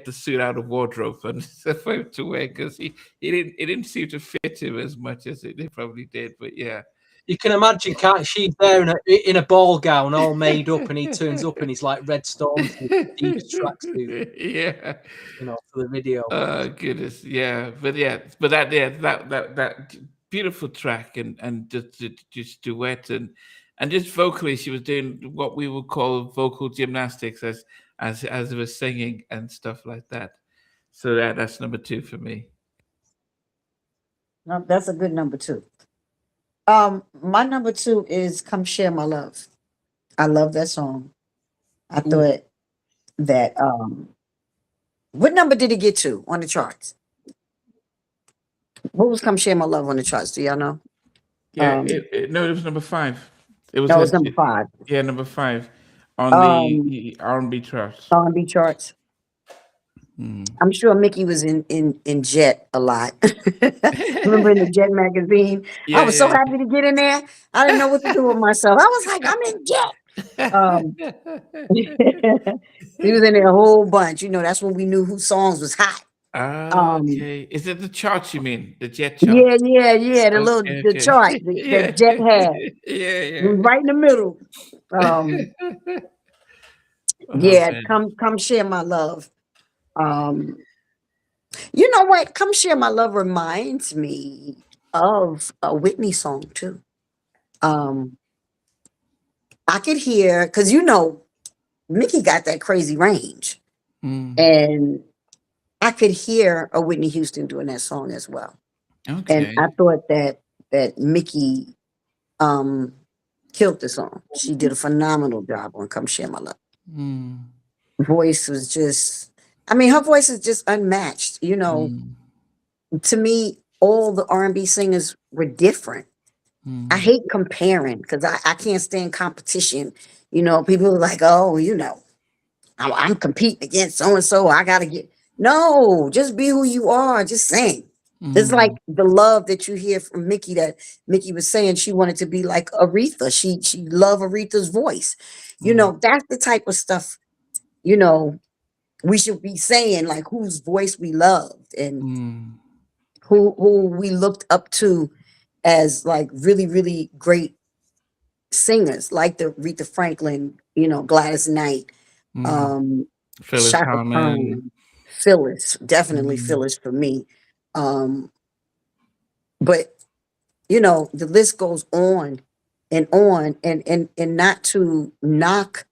the suit out of wardrobe and for him to wear, because it didn't seem to fit him as much as it probably did. But yeah, you can imagine, can't she's there in a ball gown, all made up, and he turns up and he's like Red Storm, deep tracksuit. Yeah, you know, for the video. Oh goodness, yeah, but that beautiful track and just duet and just vocally, she was doing what we would call vocal gymnastics as it was singing and stuff like that. So that's number 2 for me. No, that's a good number 2. My number 2 is Come Share My Love. I love that song. I thought that what number did it get to on the charts? What was Come Share My Love on the charts? Do y'all know? Yeah, it was number 5. It was number 5. Yeah, number 5 on the R&B charts. R&B charts. I'm sure Mickey was in Jet a lot. Remember in the Jet magazine? I was so happy to get in there. I didn't know what to do with myself. I was like, I'm in Jet. He was in there a whole bunch. You know, that's when we knew whose songs was hot. Okay. Is it the chart you mean? The jet chart? Yeah. The chart that Jet had. Yeah. It was right in the middle. Yeah, come share my love. You know what? Come share my love reminds me of a Whitney song too. I could hear, because Miki got that crazy range, and I could hear a Whitney Houston doing that song as well. Okay. And I thought that Miki killed the song. She did a phenomenal job on "Come Share My Love." Voice was just, her voice is just unmatched. To me, all the R&B singers were different. I hate comparing because I can't stand competition. People are like, oh, I'm competing against so-and-so. I got to get, no, just be who you are. Just sing. It's like the love that you hear from Miki, that Miki was saying she wanted to be like Aretha. She loved Aretha's voice. That's the type of stuff, we should be saying, like, whose voice we loved and who we looked up to as like really, really great singers, like the Aretha Franklin, Gladys Knight, Phyllis Shaka Harmon. Khan, Phyllis, definitely Phyllis for me. But the list goes on and on, and not to knock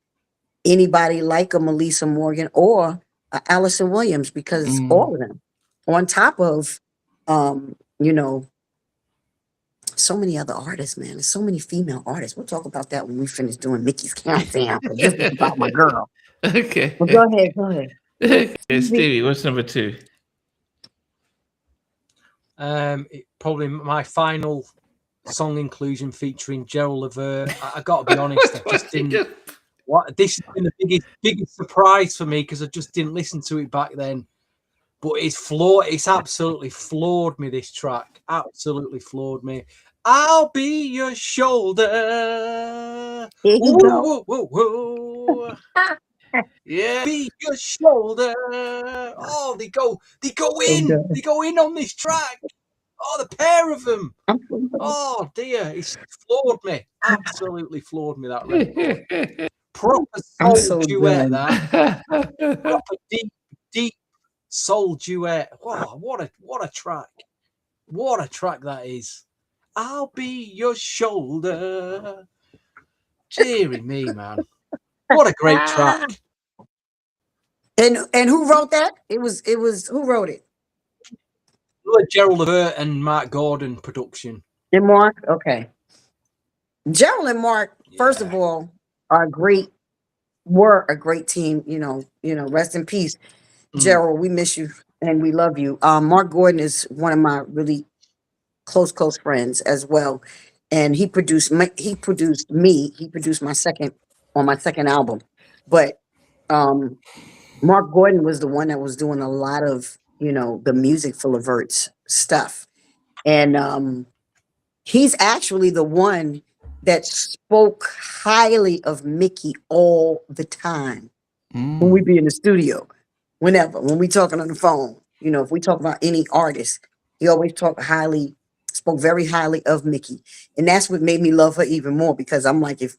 anybody like a Melissa Morgan or Allison Williams, because all of them, on top of so many other artists, man. There's so many female artists. We'll talk about that when we finish doing Mickey's countdown. This is about my girl. Okay. Well, go ahead. Okay, Stevie, what's number 2? Probably my final song inclusion featuring Gerald Levert. I got to be honest, I just didn't. This has been the biggest surprise for me because I just didn't listen to it back then. But it's absolutely floored me. This track absolutely floored me. I'll be your shoulder. Whoa, whoa, whoa. Yeah, be your shoulder. Oh, they go in. They go in on this track. Oh, the pair of them. Oh dear, it's floored me. Absolutely floored me, that record. Proper soul duet, that. Proper deep soul duet. Wow, what a track. What a track that is. I'll be your shoulder. Deary me, man. What a great track. And who wrote that? It was who wrote it? Gerald Levert and Mark Gordon production. And Mark? Okay. Gerald and Mark, first of all, were a great team, rest in peace. Gerald, we miss you and we love you. Mark Gordon is one of my really close friends as well. And he produced my second album. But Mark Gordon was the one that was doing a lot of, the music for Levert's stuff. And he's actually the one that spoke highly of Miki all the time when we be in the studio. When we talking on the phone, if we talk about any artist, he always spoke very highly of Miki. And that's what made me love her even more, because I'm like, if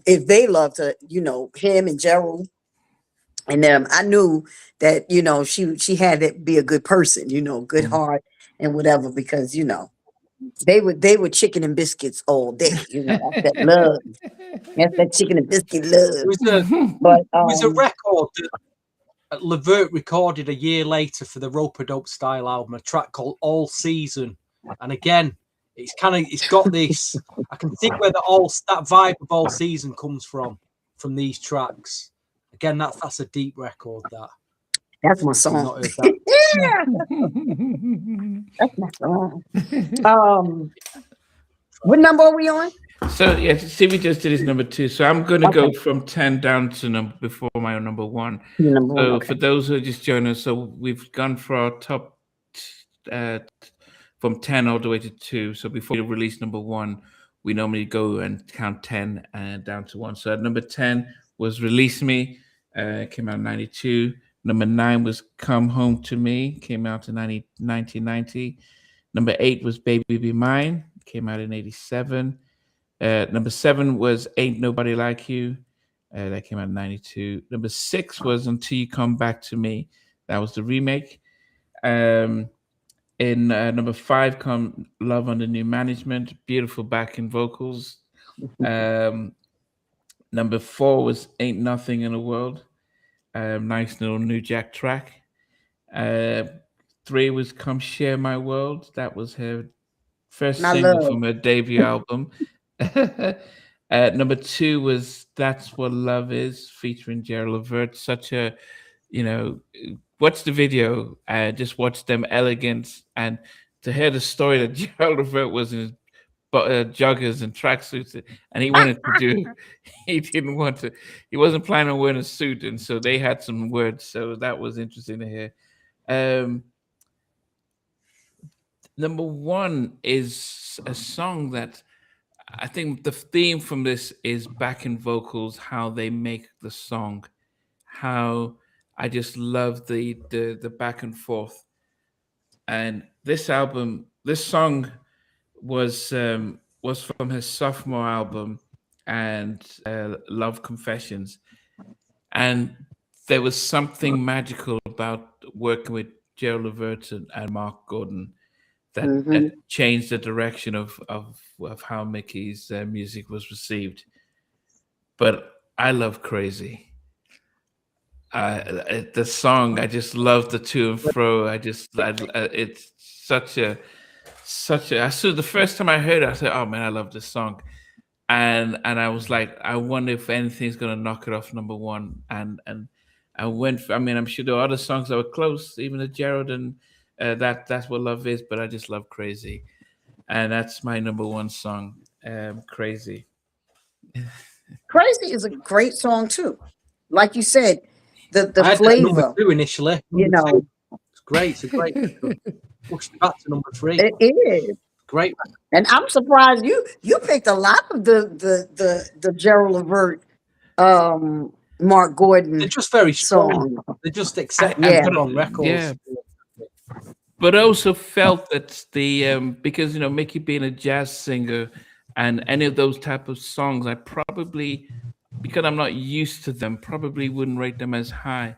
they loved her, him and Gerald and them, I knew that, she had to be a good person, good heart and whatever, because, they were chicken and biscuits all day, that's that love. That's that chicken and biscuit love. It was a record that Levert recorded a year later for the Rope-a-Dope Style album, a track called All Season. And again, it's got this, I can think where that vibe of All Season comes from these tracks. Again, that's a deep record. That's my song. Yeah. That's my song. What number are we on? So yeah, Stevie just did his number 2. So I'm going to go from 10 down to before my number 1. For those who are just joining us, so we've gone for our top from 10 all the way to 2. So before we release number 1, we normally go and count 10 and down to 1. So at number 10 was Release Me, came out in 92. Number 9 was Come Home to Me, came out in 1990. Number 8 was Baby Be Mine, came out in 87. Number 7 was Ain't Nobody Like You, that came out in 92. Number 6 was Until You Come Back to Me, that was the remake. In number 5 come Love Under New Management, beautiful backing vocals. Number 4 was Ain't Nothing in the World, nice little New Jack track. 3 was Come Share My World, that was her first single from her debut album. Number 2 was That's What Love Is, featuring Gerald Levert. Such a, watch the video, just watch them elegant, and to hear the story that Gerald Levert was in his joggers and tracksuits, and he wanted to do, he wasn't planning on wearing a suit, and so they had some words, so that was interesting to hear. Number 1 is a song that I think the theme from this is backing vocals, how they make the song, how I just love the back and forth. And this song was from his sophomore album, and Love Confessions. And there was something magical about working with Gerald Levert and Mark Gordon that changed the direction of how Miki's music was received. But I love Crazy. The song, I just love the to and fro. It's such a. I saw the first time I heard it, I said, "Oh man, I love this song," and I was like, I wonder if anything's gonna knock it off number 1. And I went. I'm sure there are other songs that were close, even the Gerald and That's What Love Is, but I just love Crazy, and that's my number 1 song, Crazy. Crazy is a great song too. Like you said, the I had flavor. Number 2 initially. It's great. It's a great. Pushed it back to number 3. It is great, and I'm surprised you picked a lot of the Gerald Levert, Mark Gordon. They're just very strong. They just accept and put on records. Yeah. But I also felt that because Miki being a jazz singer, and any of those type of songs, I probably, because I'm not used to them, probably wouldn't rate them as high.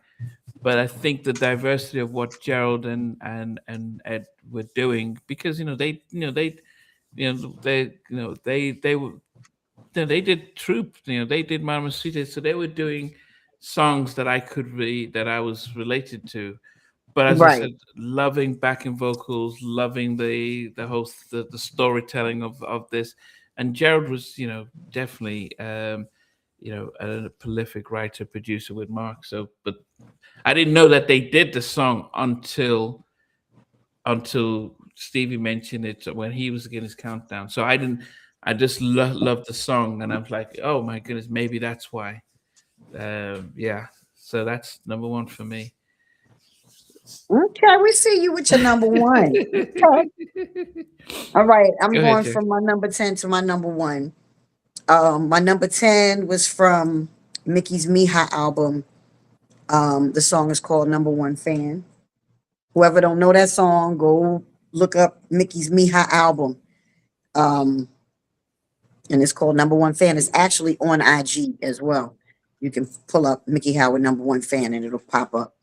But I think the diversity of what Gerald and Ed were doing, because they did Troop, they did Mama Sweetie, so they were doing songs that that I was related to. But as I said, loving backing vocals, loving the whole the storytelling of this, and Gerald was definitely a prolific writer producer with Mark. So, but I didn't know that they did the song until Stevie mentioned it when he was getting his countdown. So I didn't. I just loved the song, and I was like, oh my goodness, maybe that's why. Yeah. So that's number 1 for me. Okay, we see you with your number 1. Okay. All right, I'm going from my number 10 to my number 1. My number 10 was from Miki's Mija album. The song is called Number 1 Fan. Whoever don't know that song, go look up Miki's Mija album. And it's called Number 1 Fan. It's actually on IG as well. You can pull up Miki Howard Number 1 Fan and it'll pop up.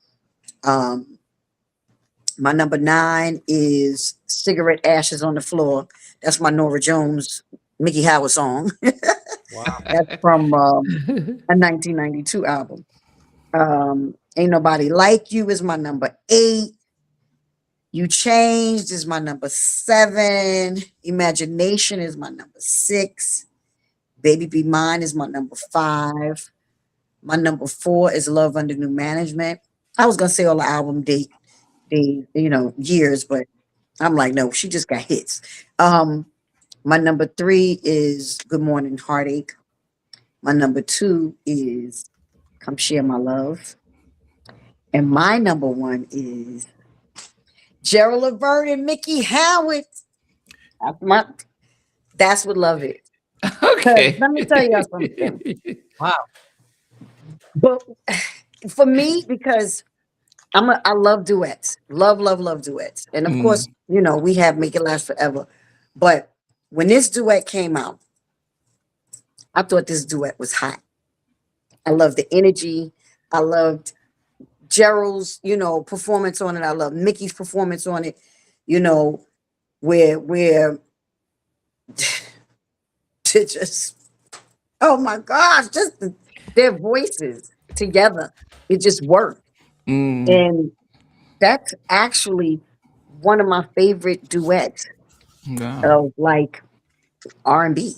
My number 9 is Cigarette Ashes on the Floor. That's my Norah Jones, Miki Howard song. Wow. That's from a 1992 album. Ain't Nobody Like You is my number 8. You Changed is my number 7. Imagination is my number 6. Baby Be Mine is my number 5. My number 4 is Love Under New Management. I was gonna say all the album years, but I'm like, no, she just got hits. My number 3 is Good Morning Heartache. My number 2 is Come Share My Love. And my number 1 is Gerald Levert and Miki Howard. That's what love is. Okay. Let me tell you something. Wow. But for me, because I love duets. Love duets. And of course, you know, we have Make It Last Forever. But when this duet came out, I thought this duet was hot. I loved the energy. I loved Gerald's, you know, performance on it. I love Mickey's performance on it. You know, where to just, oh my gosh, just their voices together, it just worked. And that's actually one of my favorite duets of like R&B.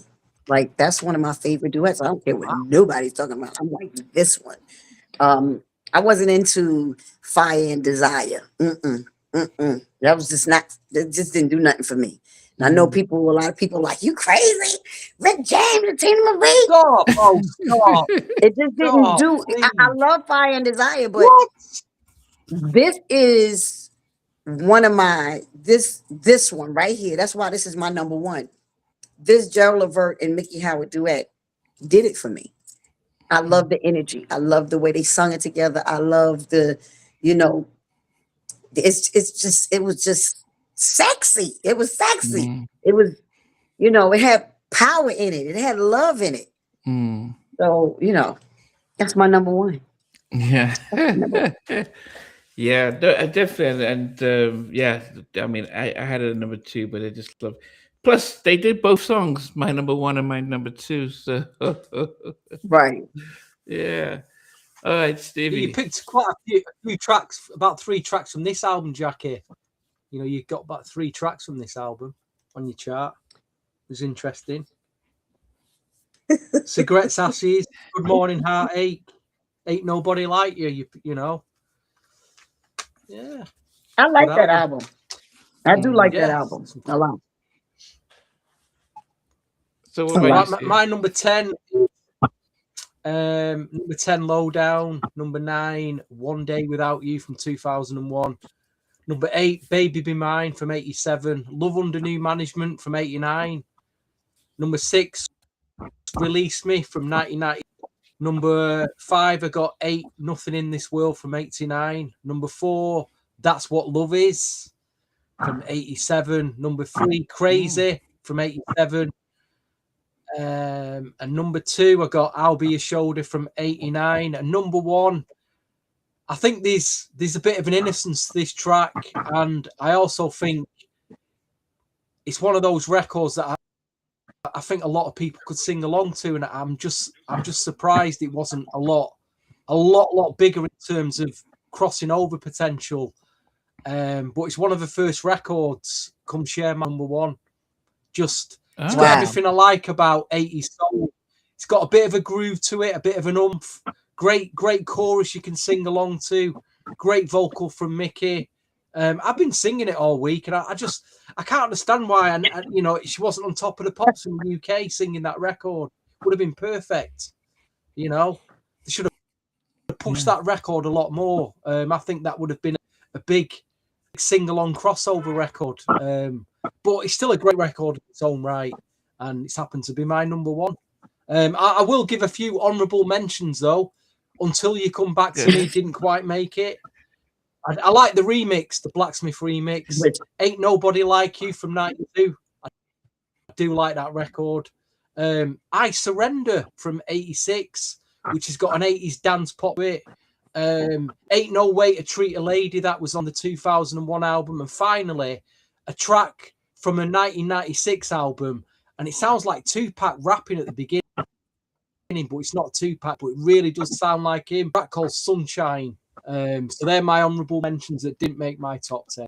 Like that's one of my favorite duets. I don't care what nobody's talking about. I'm like this one. I wasn't into Fire and Desire. That was just not. That just didn't do nothing for me. And I know a lot of people like, you crazy, Rick James and Tina Marie. Stop! Oh, stop! It just didn't do. I love Fire and Desire, but this is one of my this one right here. That's why this is my number one. This Gerald Levert and Miki Howard duet did it for me. I love the energy. I love the way they sung it together. I love the, you know, it was just sexy. It was sexy. It was, you know, it had power in it. It had love in it. So, you know, that's my number one. Yeah. Yeah, definitely. And yeah, I mean, I had it at number two, but I just love. Plus, they did both songs, my number one and my number two. So, right. Yeah. All right, Stevie. You picked quite a few tracks, about 3 tracks from this album, Jackie. You know, you got about 3 tracks from this album on your chart. It was interesting. Cigarettes, Ashes, Good Morning Heartache, Ain't Nobody Like You, you know. Yeah. I like that album. I do like that album a lot. So what about my number 10, number 10, Lowdown. Number 9, One Day Without You from 2001. Number 8, Baby Be Mine from 87. Love Under New Management from 89. Number 6, Release Me from 1990. Number 5, I got 8, Nothing in This World from 89. Number 4, That's What Love Is from 87. Number 3, Crazy from 87. And number 2, I got I'll Be Your Shoulder from 89. And number 1, I think there's a bit of an innocence to this track, and I also think it's one of those records that I think a lot of people could sing along to, and I'm just surprised it wasn't a lot bigger in terms of crossing over potential. But it's one of the first records. Come Share My Number 1. Just it's got everything I like about 80s soul. It's got a bit of a groove to it, a bit of an oomph. Great chorus you can sing along to. Great vocal from Miki. I've been singing it all week, and I can't understand why. And you know, she wasn't on Top of the Pops in the UK singing that record. Would have been perfect. You know, they should have pushed that record a lot more. I think that would have been a big sing-along crossover record. But it's still a great record in its own right, and it's happened to be my number 1. I will give a few honourable mentions though. Until You Come Back to Me didn't quite make it. I like the remix, the Blacksmith remix. Ain't Nobody Like You from 92. I do like that record. I Surrender from 86, which has got an 80s dance pop to it. Ain't No Way to Treat a Lady, that was on the 2001 album. And finally, a track from a 1996 album, and it sounds like Tupac rapping at the beginning, but it's not Tupac, but it really does sound like him. A track called Sunshine. So they're my honourable mentions that didn't make my top 10.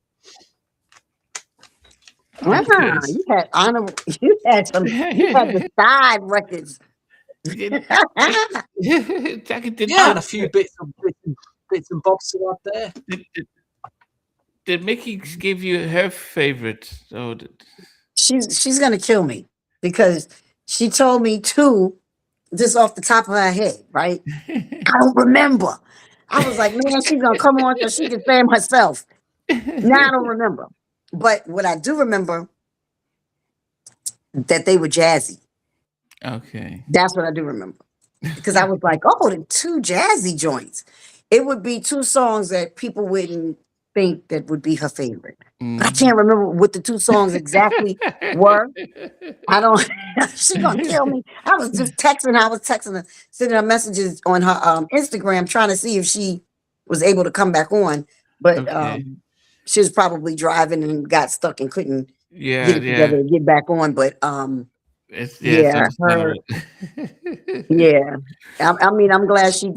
Wow, you had honorable. You had the side records. Yeah, and a few bits and bobs to add there. Did Miki give you her favorite? Oh, she's gonna kill me because she told me 2 just off the top of her head, right? I don't remember. I was like, man, she's gonna come on so she can say them herself. Now I don't remember. But what I do remember, that they were jazzy. Okay. That's what I do remember. Because I was like, oh, the 2 jazzy joints. it would be two songs that people wouldn't think that would be her favorite. But I Mm. can't remember what the two songs exactly were. I don't. She gonna kill me. I was just texting. I was texting her, sending her messages on her Instagram, trying to see if she was able to come back on. But Okay. she was probably driving and got stuck and couldn't Yeah, get it together to get back on. But it's yeah, her. understandable. Yeah, I mean, I'm glad she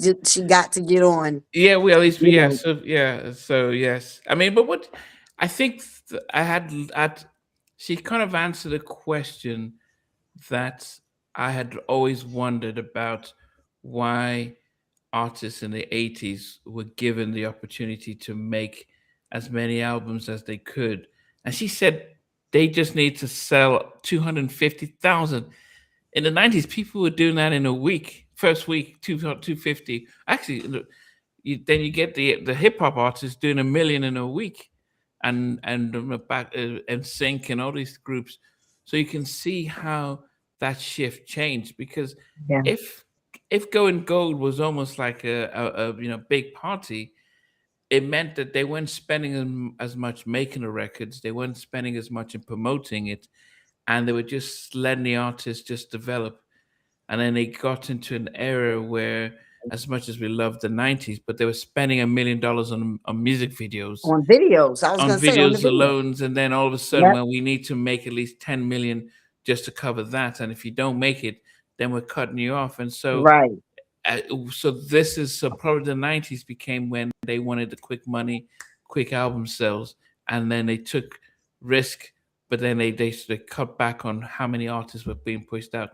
got to get on. Yeah, we at least You yeah, know, so yes. I mean, but what I think she kind of answered a question that I had always wondered about why artists in the 80s were given the opportunity to make as many albums as they could. And she said they just need to sell 250,000. In the 90s, people were doing that in a week. First week, 250. Actually, look, then you get the hip hop artists doing 1 million in a week, and back and Sync and all these groups. So you can see how that shift changed, because yeah, if Going Gold was almost like a big party, it meant that they weren't spending as much making the records, they weren't spending as much in promoting it, and they were just letting the artists just develop. And then they got into an era where, as much as we loved the 90s, but they were spending $1 million on music videos, on videos. I was on gonna say on the videos video. alone. And then all of a sudden, Yep. well, we need to make at least 10 million just to cover that. And if you don't make it, then we're cutting you off. And so, Right. so probably the 90s became when they wanted the quick money, quick album sales. And then they took risk, but then they cut back on how many artists were being pushed out.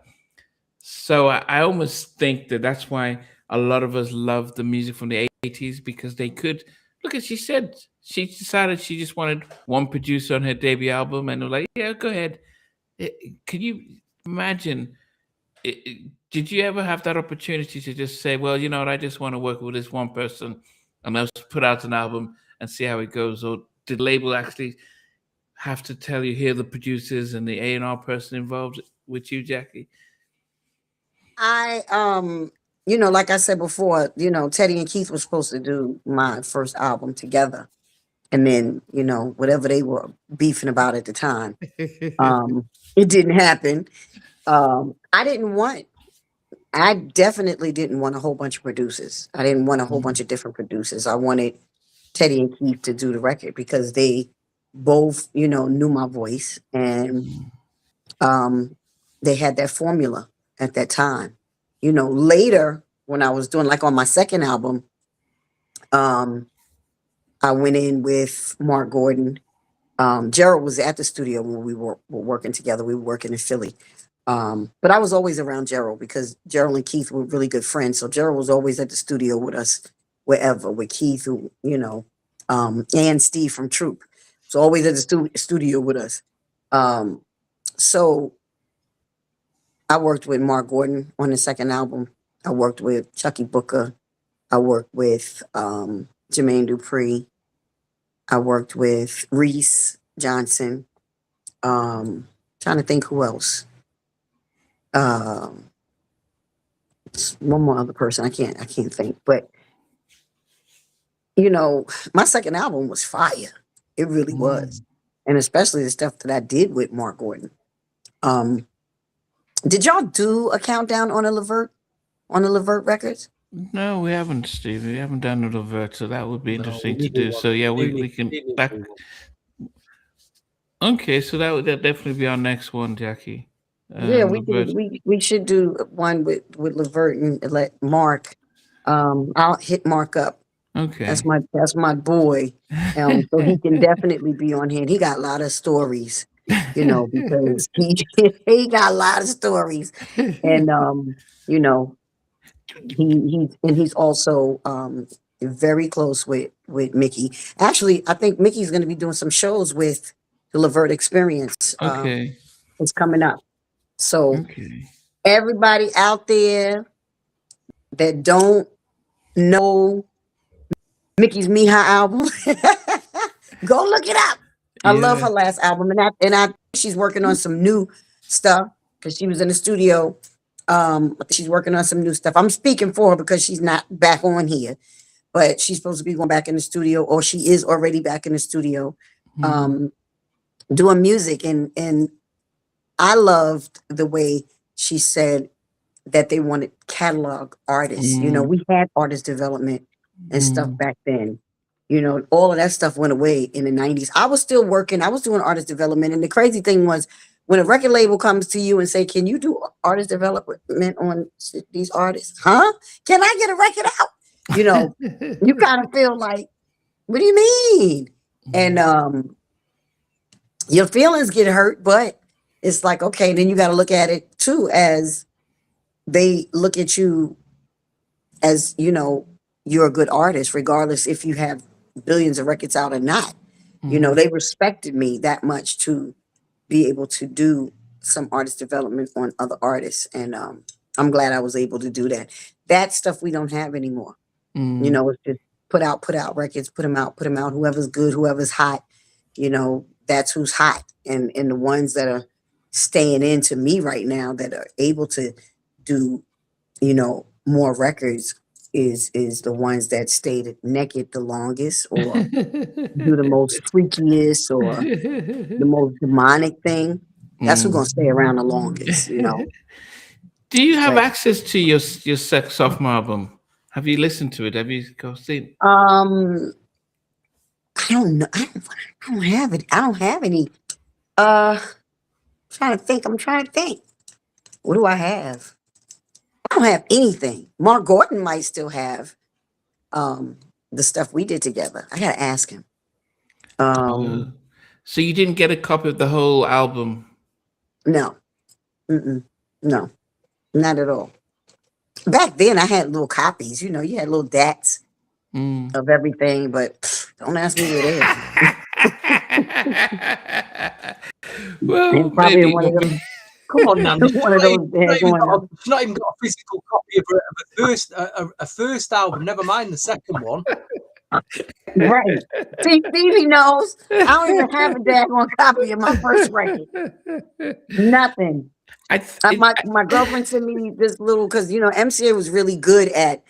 So I almost think that that's why a lot of us love the music from the 80s, because they could look at. She said she decided she just wanted one producer on her debut album, and they're like, "Yeah, go ahead." Can you imagine? Did you ever have that opportunity to just say, "Well, you know what? I just want to work with this one person, and I'll just put out an album and see how it goes"? Or did label actually have to tell you, here are the producers and the A&R person involved with you, Jackie? I like I said before, Teddy and Keith were supposed to do my first album together. And then, whatever they were beefing about at the time, it didn't happen. I definitely didn't want a whole bunch of producers. I didn't want a whole bunch of different producers. I wanted Teddy and Keith to do the record because they both, knew my voice, and they had that formula at that time. Later when I was doing, like on my second album, I went in with Mark Gordon. Gerald was at the studio when we were working together. We were working in Philly. But I was always around Gerald because Gerald and Keith were really good friends. So Gerald was always at the studio with us, wherever, with Keith, who, and Steve from Troop. So always at the studio with us. So I worked with Mark Gordon on the second album. I worked with Chucky Booker. I worked with Jermaine Dupri. I worked with Reese Johnson. Trying to think who else. One more other person. I can't think. But my second album was fire. It really was. And especially the stuff that I did with Mark Gordon. Did y'all do a countdown on the Levert records? No, we haven't, Steve. We haven't done the Levert, so that would be interesting to do. So yeah, we can back. Okay, so that definitely be our next one, Jackie. Yeah, we should do one with Levert and let Mark. I'll hit Mark up. Okay, that's my boy. So he can definitely be on here. And he got a lot of stories, because he got a lot of stories, and he's also very close with Miki. Actually, I think Mickey's going to be doing some shows with the Levert Experience. Okay, it's coming up. So everybody out there that don't know Mickey's Miha album, go look it up. I love her last album, and I she's working on some new stuff because she was in the studio. She's working on some new stuff. I'm speaking for her because she's not back on here, but she's supposed to be going back in the studio, or she is already back in the studio, doing music. And I loved the way she said that they wanted catalog artists. You know, we had artist development and stuff back then. You know, all of that stuff went away in the 90s. I was still working. I was doing artist development. And the crazy thing was, when a record label comes to you and say, can you do artist development on these artists? Huh? Can I get a record out? You know, you kind of feel like, what do you mean? And your feelings get hurt, but it's like, okay, then you got to look at it too, as they look at you as, you know, you're a good artist, regardless if you have billions of records out or not. You know, they respected me that much to be able to do some artist development on other artists. And I'm glad I was able to do that. That stuff we don't have anymore. You know, it's just put out records, put them out. Whoever's good, whoever's hot, you know, that's who's hot. And the ones that are staying into me right now that are able to do, you know, more records is the ones that stayed naked the longest, or do the most freakiest, or the most demonic thing. That's who's gonna stay around the longest, you know. Do you have access to your Sex sophomore album? Have you listened to it? Have you seen? I don't know. I don't have it. I don't have any. I'm trying to think. What do I have? I don't have anything. Mark Gordon might still have the stuff we did together. I gotta ask him. So you didn't get a copy of the whole album? No. No, not at all. Back then I had little copies, you know, you had little DATs of everything, but don't ask me where they are. Well, probably maybe. one of them. Come on, now. One of those She's not even got a physical copy of a first album, never mind the second one. Right. See, Stevie knows. I don't even have a daggone copy of my first record. Nothing. My girlfriend sent me this little, because you know MCA was really good at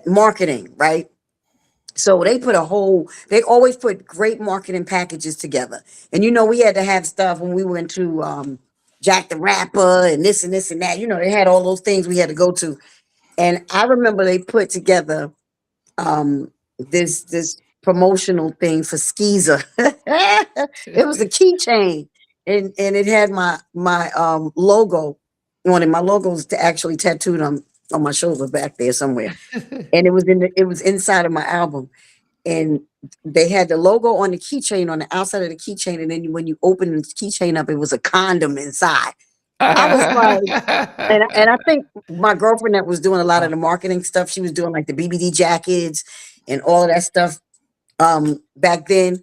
marketing, right? So they always put great marketing packages together. And you know, we had to have stuff when we went to Jack the Rapper and this and that. You know, they had all those things we had to go to. And I remember they put together this promotional thing for Skeezer. It was a keychain, and it had my logo on it. My logo's actually tattooed on my shoulder back there somewhere. And it was inside of my album. And they had the logo on the keychain on the outside of the keychain, and then when you open the keychain up, it was a condom inside. I was like, and I think my girlfriend that was doing a lot of the marketing stuff, she was doing like the BBD jackets and all of that stuff back then.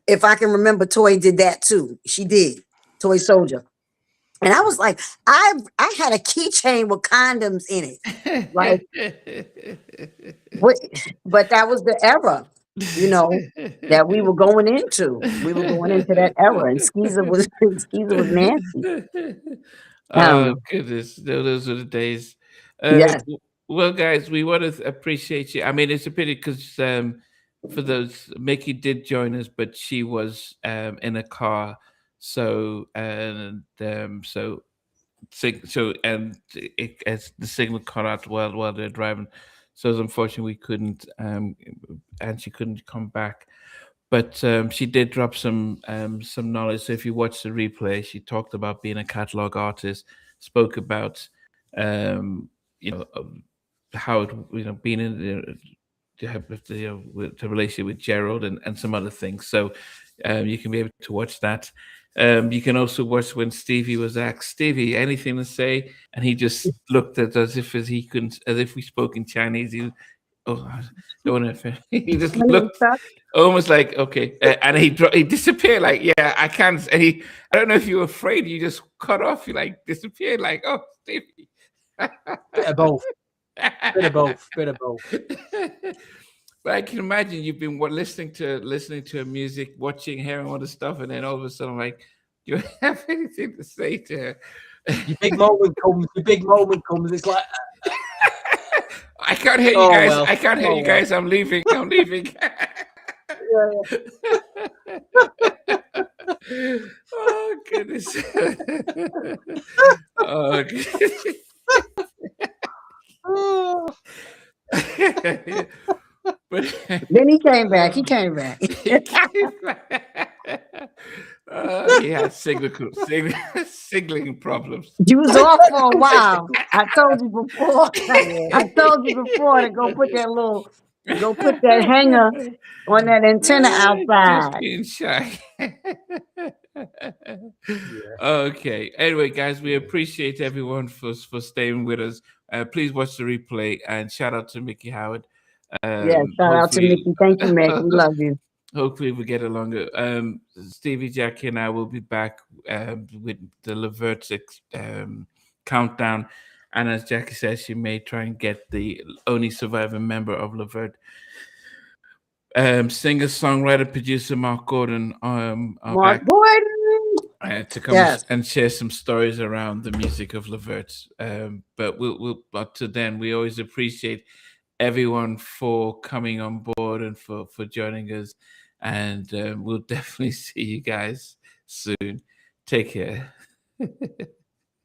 If I can remember, Toy did that too. She did, Toy Soldier. And I was like, I had a keychain with condoms in it. Like, but that was the era, you know, that we were going into. We were going into that era, and Skeezer was nasty. Oh goodness, those were the days. Yes. Well, guys, we want to appreciate you. I mean, it's a pity because for those, Miki did join us, but she was in a car. So as the signal cut out while they're driving, so unfortunately we couldn't, and she couldn't come back. But she did drop some knowledge. So if you watch the replay, she talked about being a catalog artist, spoke about how it, being in the relationship with Gerald and some other things. So you can be able to watch that. You can also watch when Stevie was asked, Stevie, anything to say? And he just looked at us as if we spoke in Chinese. He just looked almost like, okay. And he disappeared like, yeah, I can't. And I don't know if you were afraid, you just cut off, you like disappeared like, oh, Stevie. Bit of both. Bit of both. But I can imagine you've been listening to her music, watching, hearing all the stuff, and then all of a sudden, like, do you have anything to say to her? Your big moment comes. It's like, I can't hear you guys. I can't hear you guys. I'm leaving. I'm leaving. Oh goodness. Oh goodness. But then he came back. He came back. He had signaling problems. You was off for a while. I told you before. I told you before to go put that hanger on that antenna outside. Just being shy. Okay. Anyway, guys, we appreciate everyone for staying with us. Please watch the replay and shout out to Miki Howard. Shout out to Miki. Thank you, Mick. We love you. Hopefully we get longer. Stevie, Jackie, and I will be back with the Levert countdown. And as Jackie says, she may try and get the only surviving member of Levert. Singer, songwriter, producer Mark Gordon. Mark Gordon to come and share some stories around the music of Levert. But but to then, we always appreciate everyone for coming on board and for joining us. And we'll definitely see you guys soon. Take care.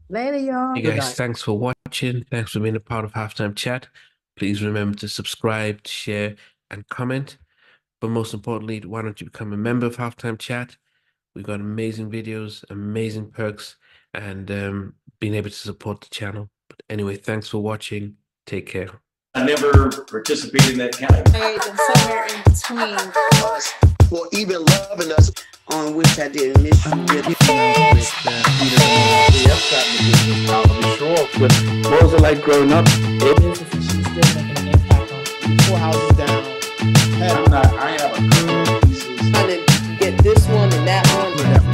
Later, y'all. Hey guys, thanks for watching. Thanks for being a part of Halftime Chat. Please remember to subscribe, share, and comment. But most importantly, why don't you become a member of Halftime Chat? We've got amazing videos, amazing perks, and being able to support the channel. But anyway, thanks for watching. Take care. I never participated in that category. And somewhere in between us, or even loving us, on which I didn't miss you. What was it like growing up?